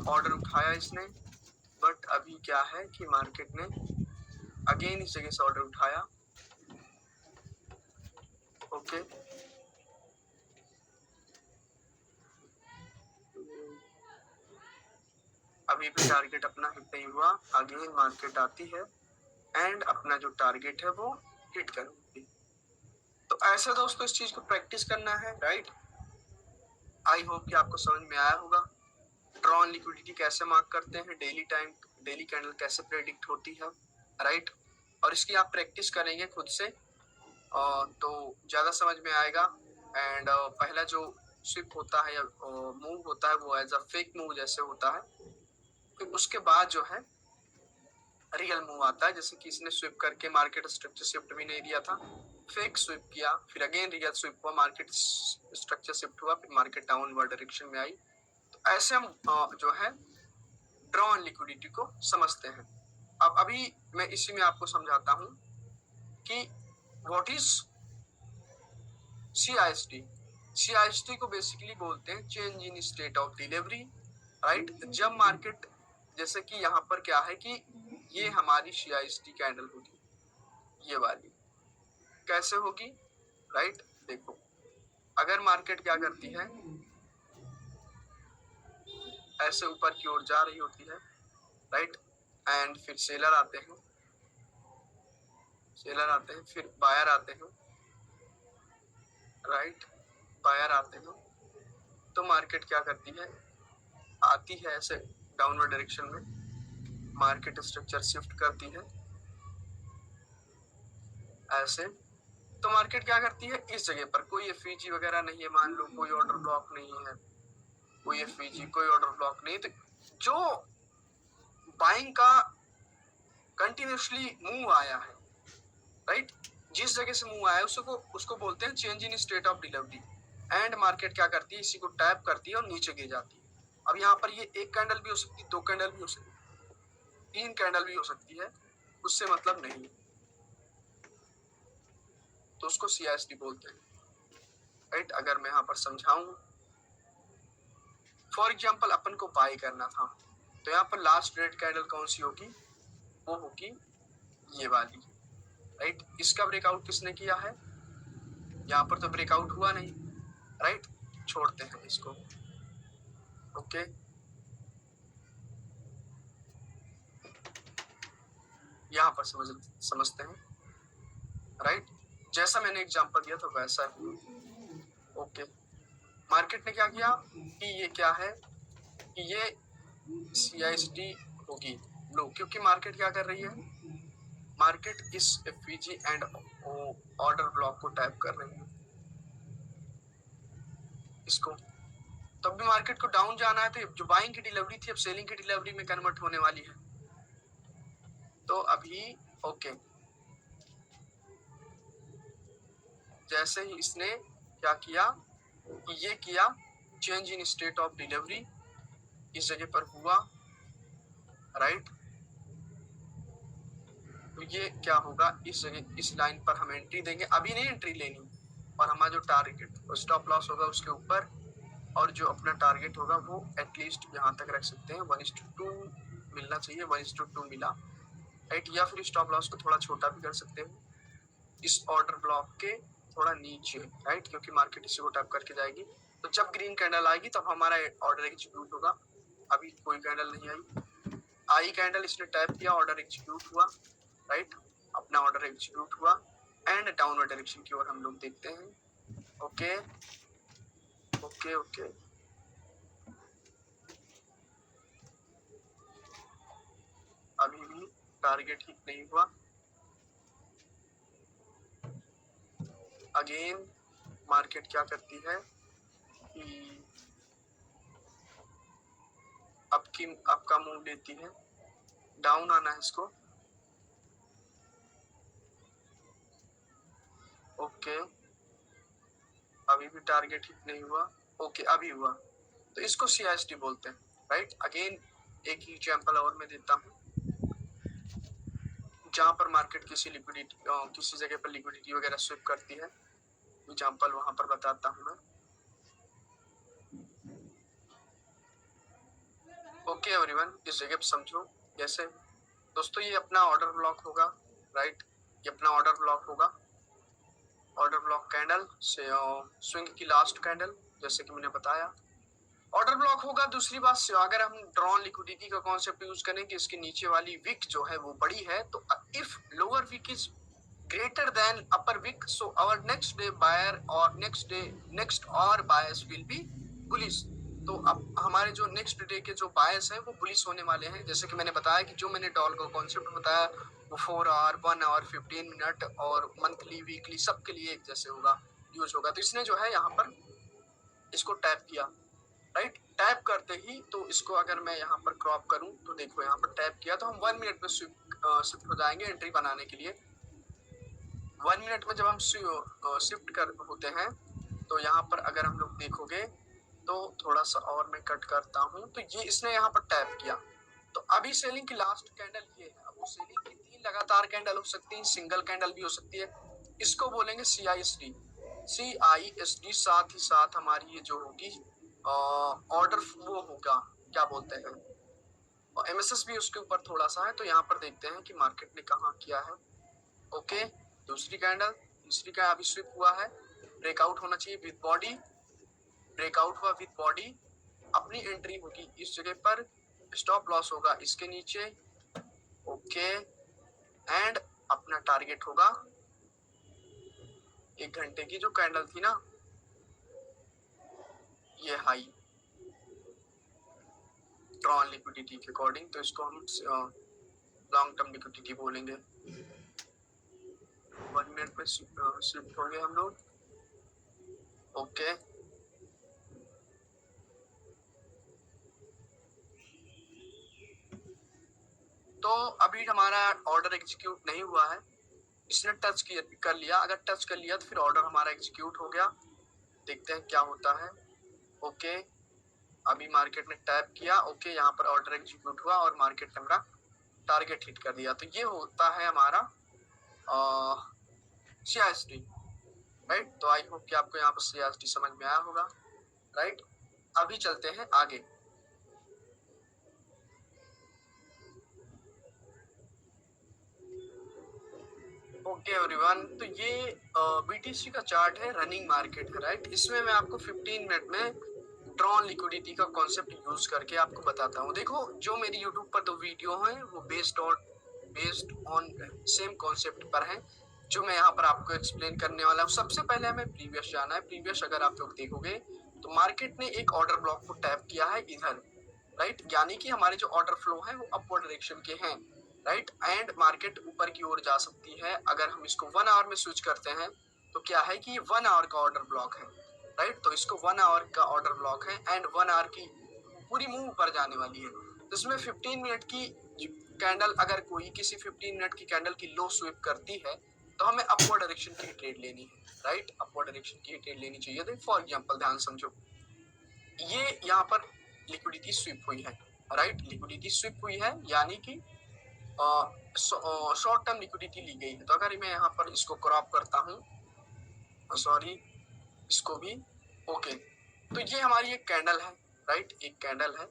ऑर्डर उठाया इसने, बट अभी क्या है कि मार्केट ने अगेन इस जगह से ऑर्डर उठाया। ओके, अभी भी टारगेट अपना हिट नहीं हुआ, अगेन मार्केट आती है एंड अपना जो टारगेट है वो हिट करूंगी। तो ऐसे दोस्तों इस चीज को प्रैक्टिस करना है, राइट। आई होप कि आपको समझ में आया होगा। ड्रॉ ऑन लिक्विडिटी कैसे मार्क करते हैं, डेली कैंडल कैसे प्रेडिक्ट होती है, राइट। और इसकी आप प्रैक्टिस करेंगे खुद से तो ज्यादा समझ में आएगा। एंड पहला जो स्विप होता है या मूव होता है वो एज अ फेक मूव जैसे होता है, फिर उसके बाद जो है रियल मूव आता है। जैसे कि इसने स्विप करके मार्केट स्ट्रक्चर शिफ्ट भी नहीं दिया था, फेक स्विप किया, फिर अगेन रियल स्विप हुआ, मार्केट स्ट्रक्चर शिफ्ट हुआ, फिर मार्केट डाउनवर्ड डायरेक्शन में आई। तो ऐसे हम जो है ड्रॉ ऑन लिक्विडिटी को समझते हैं। अब अभी मैं इसी में आपको समझाता हूं कि व्हाट इज CIST। CIST को बेसिकली बोलते हैं change in state of delivery, right. जब मार्केट, जैसे कि यहाँ पर क्या है कि ये हमारी CIST कैंडल होगी, ये वाली कैसे होगी, राइट। देखो, अगर मार्केट क्या करती है, ऐसे ऊपर की ओर जा रही होती है, राइट, एंड फिर सेलर आते हैं, फिर बायर आते हैं, राइट, बायर आते हैं। तो मार्केट क्या करती है, आती है ऐसे डाउनवर्ड डायरेक्शन में, मार्केट स्ट्रक्चर शिफ्ट करती है ऐसे। तो मार्केट क्या करती है, इस जगह पर कोई एफईजी वगैरह नहीं है, मान लो कोई ऑर्डर ब्लॉक नहीं है, कोई एफईजी कोई ऑर्डर ब्लॉक नहीं, तो जो बाइंग का कंटिन्यूसली मूव आया है, राइट, जिस जगह से मूव आया है उसको बोलते हैं change in state of delivery. And market क्या करती है, इसी को टैप करती है और नीचे गिर जाती है। अब यहाँ पर ये एक कैंडल भी हो सकती है, 2 कैंडल भी हो सकती है, 3 कैंडल भी हो सकती है, उससे मतलब नहीं है, तो उसको CIST बोलते हैं, राइट। अगर मैं यहाँ पर समझाऊं, फॉर एग्जाम्पल अपन को बाय करना था, तो यहाँ पर लास्ट रेड कैंडल कौन सी होगी, वो होगी ये वाली, राइट। इसका ब्रेकआउट किसने किया है, यहाँ पर तो ब्रेकआउट हुआ नहीं, राइट, छोड़ते हैं इसको। ओके, यहाँ पर समझते हैं, राइट। जैसा मैंने एग्जांपल दिया था वैसा ही। ओके, मार्केट ने क्या किया कि ये क्या है कि ये CIST होगी लो, क्योंकि मार्केट क्या कर रही है, मार्केट इस एफईजी एंड ऑर्डर ब्लॉक को टैप कर रही है, इसको। तब भी मार्केट को डाउन जाना है, तो जो बाइंग की डिलीवरी थी अब सेलिंग की डिलीवरी में कन्वर्ट होने वाली है। तो अभी ओके, जैसे ही इसने क्या किया, ये किया change in state of delivery, इस जगह पर हुआ, राइट। तो ये क्या होगा, इस जगह इस लाइन पर हम एंट्री देंगे, अभी नहीं एंट्री लेनी, और हमारा जो टारगेट स्टॉप लॉस होगा उसके ऊपर, और जो अपना टारगेट होगा वो एटलीस्ट यहाँ तक रख सकते हैं, 1:2 मिलना चाहिए, 1:2 मिला, राइट। या फिर स्टॉप लॉस को थोड़ा छोटा भी कर सकते हैं, इस ऑर्डर ब्लॉक के थोड़ा नीचे, राइट, क्योंकि मार्केट इसी को टैप करके जाएगी। तो जब ग्रीन कैंडल आएगी तब हमारा ऑर्डर एग्जीक्यूट होगा। अभी कोई कैंडल नहीं आई कैंडल, इसने टैप किया, ऑर्डर एग्जीक्यूट हुआ, राइट, अपना ऑर्डर एग्जीक्यूट हुआ एंड डाउनवर्ड डायरेक्शन की ओर हम लोग देखते हैं। ओके ओके ओके, अभी भी टारगेट हिट नहीं हुआ, अगेन मार्केट क्या करती है कि आपका मूव लेती है, डाउन आना है इसको। ओके, अभी भी टारगेट हिट नहीं हुआ, ओके अभी हुआ, तो इसको CISD बोलते हैं, राइट। अगेन एक एग्जांपल और मैं देता हूँ जहाँ पर मार्केट किसी जगह पर लिक्विडिटी वगैरह स्विप करती है, एग्जांपल वहां पर बताता हूँ मैं। ओके एवरीवन, इस जगह पर समझो कैसे। दोस्तों ये अपना ऑर्डर ब्लॉक होगा, राइट, ये अपना ऑर्डर ब्लॉक होगा, ऑर्डर ब्लॉक कैंडल से स्विंग की लास्ट कैंडल, जैसे कि मैंने बताया ऑर्डर ब्लॉक होगा। दूसरी बात से अगर हम ड्रॉन लिक्विडिटी का कॉन्सेप्ट यूज करें कि इसके नीचे वाली विक जो है वो बड़ी है, तो if lower wick is greater than upper wick, so our next day buyer और नेक्स्ट और बायर्स विल बी बुलिश। तो अब हमारे जो नेक्स्ट डे के जो बायर्स हैं वो बुलिश होने वाले हैं। जैसे कि मैंने बताया कि जो मैंने डॉल का कॉन्सेप्ट बताया वो 4 आवर 1 आवर 15 मिनट और मंथली वीकली सबके लिए एक जैसे होगा, यूज होगा। तो इसने जो है यहाँ पर इसको टैप किया, राइट, टैप करते ही तो इसको अगर मैं यहाँ पर क्रॉप करूं तो देखो यहाँ पर टैप किया तो हम 1 मिनट में शिफ्ट हो जाएंगे एंट्री बनाने के लिए। 1 मिनट में जब हम शिफ्ट कर होते हैं तो यहाँ पर अगर हम लोग देखोगे तो थोड़ा सा और मैं कट करता हूँ, तो ये इसने यहाँ पर टैप किया। तो अभी सेलिंग की लास्ट कैंडल ये है। अब वो सेलिंग की 3 लगातार कैंडल हो सकती है, सिंगल कैंडल भी हो सकती है, इसको बोलेंगे CISD। साथ ही साथ हमारी ये जो होगी ऑर्डर वो होगा, क्या बोलते हैं, और MSS भी उसके ऊपर थोड़ा सा है। तो यहाँ पर देखते हैं कि मार्केट ने कहाँ किया है। ओके, दूसरी कैंडल, तीसरी का अभी स्विप हुआ है, ब्रेकआउट होना चाहिए विद बॉडी, ब्रेकआउट हुआ विद बॉडी, अपनी एंट्री होगी इस जगह पर, स्टॉप लॉस होगा इसके नीचे, ओके, एंड अपना टारगेट होगा 1 घंटे की जो कैंडल थी ना, ये हाई ड्रॉन लिक्विडिटी के अकॉर्डिंग, तो इसको हम लॉन्ग टर्म लिक्विडिटी बोलेंगे। 1 मिनट में शिफ्ट हो गए हम लोग, ओके। तो अभी हमारा ऑर्डर एग्जीक्यूट नहीं हुआ है, इसने टच कर लिया, अगर टच कर लिया तो फिर ऑर्डर हमारा एग्जीक्यूट हो गया। देखते हैं क्या होता है। ओके, अभी मार्केट ने टैप किया, ओके, यहाँ पर ऑर्डर एग्जीक्यूट हुआ और मार्केट ने हमारा टारगेट हिट कर दिया। तो ये होता है हमारा CISD, राइट। तो आई होप कि आपको यहाँ पर CISD समझ में आया होगा, राइट। अभी चलते हैं आगे। ओके एवरीवन, तो ये BTC का चार्ट है, रनिंग मार्केट है, राइट। इसमें मैं आपको 15 मिनट में ड्रॉन लिक्विडिटी का कॉन्सेप्ट यूज करके आपको बताता हूँ। देखो जो मेरी यूट्यूब पर 2 वीडियो हैं वो बेस्ड ऑन सेम कॉन्सेप्ट पर हैं, जो मैं यहाँ पर आपको एक्सप्लेन करने वाला हूँ। सबसे पहले हमें प्रीवियस जाना है। प्रीवियस अगर आप लोग देखोगे तो मार्केट ने एक ऑर्डर ब्लॉक को टैप किया है इधर, राइट, यानी कि हमारे जो ऑर्डर फ्लो है वो अपवर्ड डायरेक्शन के हैं, राइट, एंड मार्केट ऊपर की ओर जा सकती है। अगर हम इसको 1 आवर में स्विच करते हैं तो क्या है कि ये 1 आवर का ऑर्डर ब्लॉक है, राइट। तो इसको 1 आवर का ऑर्डर ब्लॉक है एंड 1 आवर की पूरी मूव ऊपर जाने वाली है। तो इसमें 15 मिनट की कैंडल, अगर कोई किसी 15 मिनट की कैंडल की लो स्विप करती है तो हमें अपवर्ड डायरेक्शन की ट्रेड लेनी है, राइट, अपवर्ड डायरेक्शन की ट्रेड लेनी चाहिए। तो फॉर एग्जांपल ध्यान समझो, ये यहाँ पर लिक्विडिटी स्विप हुई है, राइट, लिक्विडिटी स्विप हुई है यानी कि शॉर्ट टर्म लिक्विडिटी ली गई है। तो अगर मैं यहाँ पर इसको क्रॉप करता हूँ, सॉरी, इसको भी, ओके, तो ये हमारी एक कैंडल है, राइट, एक कैंडल है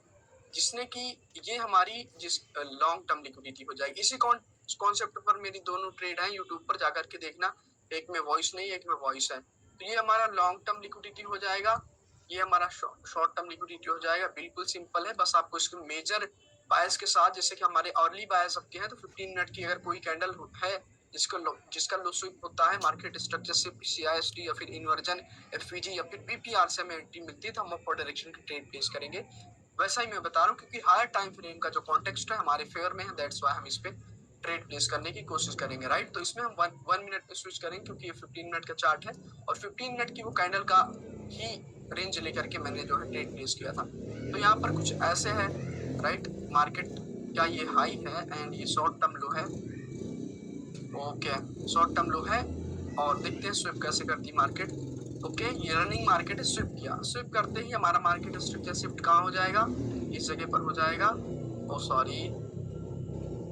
जिसने कि ये हमारी जिस लॉन्ग टर्म लिक्विडिटी हो जाएगी। इसी कॉन्सेप्ट पर मेरी दोनों ट्रेड है, यूट्यूब पर जाकर के देखना, एक में वॉइस नहीं, एक में वॉइस है। तो ये हमारा लॉन्ग टर्म लिक्विडिटी हो जाएगा, ये हमारा शॉर्ट टर्म लिक्विडिटी हो जाएगा। बिल्कुल सिंपल है, बस आपको इसके मेजर बायस के साथ, जैसे कि हमारे अर्ली बायस सबके हैं, तो 15 मिनट की अगर कोई कैंडल है जिसका लो स्विप होता है मार्केट स्ट्रक्चर से, CISD या फिर इन्वर्जन, FVG या फिर BPR से हमें एंट्री मिलती है तो हम अपवर्ड डायरेक्शन की ट्रेड प्लेस करेंगे। वैसा ही मैं बता रहा हूँ, क्योंकि हायर टाइम फ्रेम का जो कॉन्टेक्स्ट है हमारे फेवर में है, दैट्स व्हाई हम इस पे ट्रेड प्लेस करने की कोशिश करेंगे, राइट। तो इसमें हम 1 मिनट में स्विच करेंगे क्योंकि ये 15 मिनट का चार्ट है और 15 मिनट की वो कैंडल का ही रेंज लेकर के मैंने जो है ट्रेड प्लेस किया था। तो यहाँ पर कुछ ऐसे है, राइट, मार्केट का ये हाई है एंड ये शॉर्ट टर्म लो है, ओके, शॉर्ट टर्म लो है, और देखते हैं स्विप कैसे करती मार्केट। ओके, ये रनिंग मार्केट स्विप किया, स्विप करते ही हमारा मार्केट स्ट्रक्चर शिफ्ट कहाँ हो जाएगा, इस जगह पर हो जाएगा। ओ सॉरी,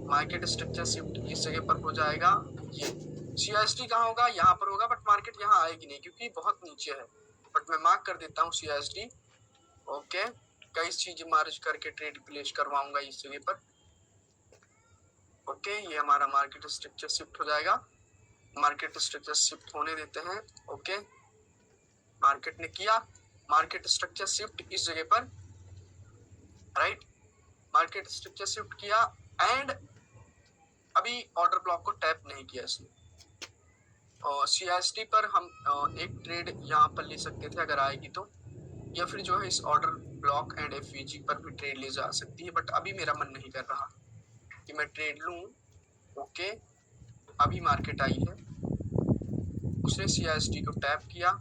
मार्केट स्ट्रक्चर शिफ्ट इस जगह पर हो जाएगा। ये CST कहाँ होगा, यहाँ पर होगा, बट मार्केट यहाँ आएगी नहीं क्योंकि बहुत नीचे है, बट मैं मार्क कर देता हूँ CST। ओके, कई चीजें मार्ज करके ट्रेड प्लेस करवाऊंगा इस जगह पर। ओके, ये हमारा मार्केट स्ट्रक्चर शिफ्ट हो जाएगा, मार्केट स्ट्रक्चर शिफ्ट होने देते हैं। ओके, मार्केट ने किया मार्केट स्ट्रक्चर शिफ्ट इस जगह पर, राइट, मार्केट स्ट्रक्चर शिफ्ट किया एंड अभी ऑर्डर ब्लॉक को टैप नहीं किया इसने। और CST पर हम एक ट्रेड यहाँ पर ले सकते थे अगर आएगी तो, या फिर जो है इस ऑर्डर ब्लॉक एंड FVG पर भी ट्रेड ले जा सकती है, बट अभी मेरा मन नहीं कर रहा कि मैं ट्रेड लूं। ओके, अभी मार्केट आई है, उसने CST को टैप किया।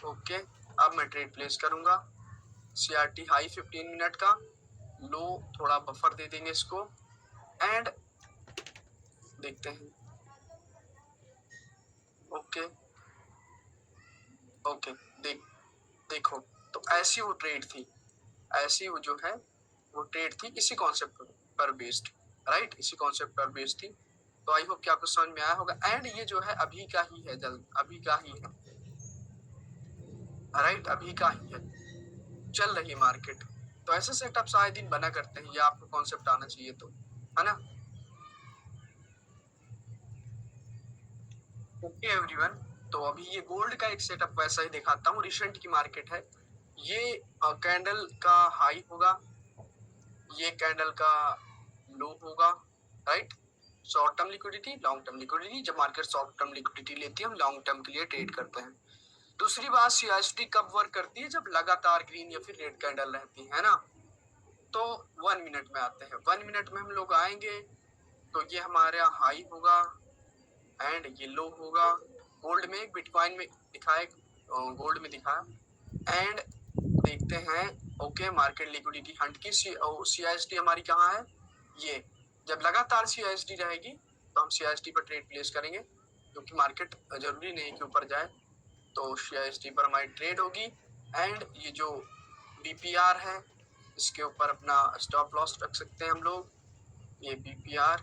ओके, अब मैं ट्रेड प्लेस करूंगा। CRT हाई 15 मिनट का, लो थोड़ा बफर दे देंगे इसको एंड देखते हैं। ओके ओके, देखो तो ऐसी वो ट्रेड थी, ऐसी वो जो है वो ट्रेड थी इसी कॉन्सेप्ट पर बेस्ड, राइट, इसी कॉन्सेप्ट पर बेस्ड थी। तो आई होप कि आपको समझ में आया होगा। एंड ये जो है अभी का ही है, जल्द अभी का ही है, राइट, अभी का ही है, चल रही मार्केट। तो ऐसे सेटअप आए दिन बना करते हैं, ये आपको कॉन्सेप्ट आना चाहिए तो, है ना। ओके एवरीवन, तो अभी ये गोल्ड का एक सेटअप वैसा ही दिखाता हूँ, रिसेंट की मार्केट है। ये कैंडल का हाई होगा, ये कैंडल का लो होगा, right. Short term liquidity, long term liquidity, जब मार्केट शॉर्ट टर्म लिक्विडिटी लेती है हम लॉन्ग टर्म के लिए ट्रेड करते हैं। दूसरी बात, CST कब वर्क करती है, जब लगातार ग्रीन या फिर रेड कैंडल रहती है ना। तो 1 मिनट में आते हैं, 1 मिनट में हम लोग आएंगे तो ये हमारा हाई होगा एंड ये लो होगा। गोल्ड में, बिटकॉइन में दिखाए, गोल्ड में दिखाया एंड देखते हैं। ओके, मार्केट लिक्विडिटी हंट की CST हमारी कहाँ है, ये जब लगातार CST रहेगी तो हम CST पर ट्रेड प्लेस करेंगे, क्योंकि मार्केट जरूरी नहीं कि ऊपर जाए, तो CST पर हमारी ट्रेड होगी। एंड ये जो BPR है इसके ऊपर अपना स्टॉप लॉस रख सकते हैं हम लोग, ये BPR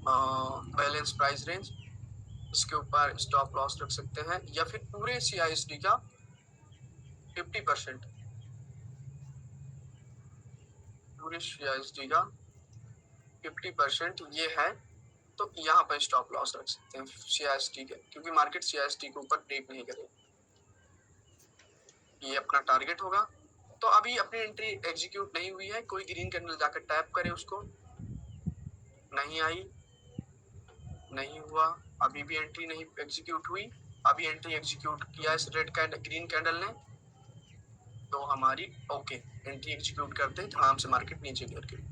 बैलेंस प्राइस रेंज, इसके ऊपर स्टॉप लॉस रख सकते हैं, या फिर पूरे CST का 50%, पूरे CST का 50% ये है, तो यहाँ पर स्टॉप लॉस रख सकते हैं CST के, क्योंकि मार्केट CST के ऊपर ब्रेक नहीं करेगी। ये अपना टारगेट होगा। तो अभी अपनी एंट्री एग्जीक्यूट नहीं हुई है, कोई ग्रीन कैंडल जाकर टैप करे उसको, नहीं आई, नहीं हुआ, अभी भी एंट्री नहीं एग्जीक्यूट हुई। अभी एंट्री एग्जीक्यूट किया इस रेड कैंडल, ग्रीन कैंडल ने, तो हमारी ओके एंट्री एग्जीक्यूट करते ही धड़ाम से मार्केट नीचे गिर गई।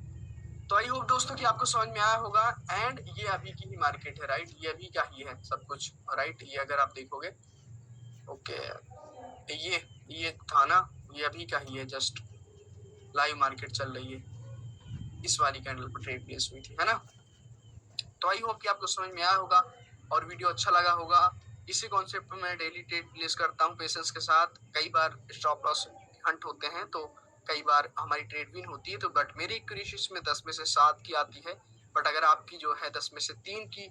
तो आई होप दोस्तों कि आपको समझ में आया होगा। एंड ये अभी की ही मार्केट है, राइट, ये अभी का ही है सब कुछ, राइट। ये अगर आप देखोगे, ओके, ये था ना, ये अभी का ही है, जस्ट लाइव मार्केट चल रही है, इस वाली कैंडल पर ट्रेड प्लेस हुई थी, है ना। तो आई होप कि आपको समझ में आया होगा और वीडियो अच्छा लगा होगा। इसी कॉन्सेप्ट में मैं डेली ट्रेड प्लेस करता हूँ पेशेंस के साथ। कई बार स्टॉप लॉस हंट होते हैं, तो कई बार हमारी ट्रेड विन होती है, तो बट मेरी एक्यूरेसी इसमें 10 में से 7 की आती है। बट अगर आपकी जो है 10 में से 3 की,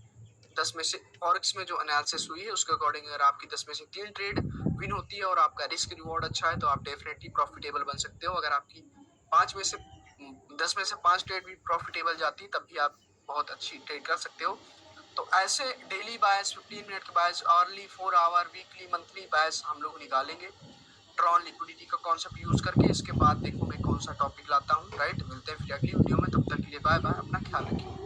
10 में से फॉरेक्स में जो एनालिसिस हुई है उसके अकॉर्डिंग अगर आपकी 10 में से 3 ट्रेड विन होती है और आपका रिस्क रिवॉर्ड अच्छा है, तो आप डेफिनेटली प्रॉफिटेबल बन सकते हो। अगर आपकी 5 में से 10 में से 5 ट्रेड भी प्रॉफिटेबल जाती, तब भी आप बहुत अच्छी ट्रेड कर सकते हो। तो ऐसे डेली बायस, 15 मिनट के बायस, अर्ली, 4 आवर, वीकली, मंथली बायस हम लोग निकालेंगे ट्रॉन लिक्विडिटी का कॉन्सेप्ट यूज करके। इसके बाद देखो मैं कौन सा टॉपिक लाता हूँ, राइट। मिलते हैं फिर अगली वीडियो में, तब तक के लिए बाय बाय, अपना ख्याल रखिए।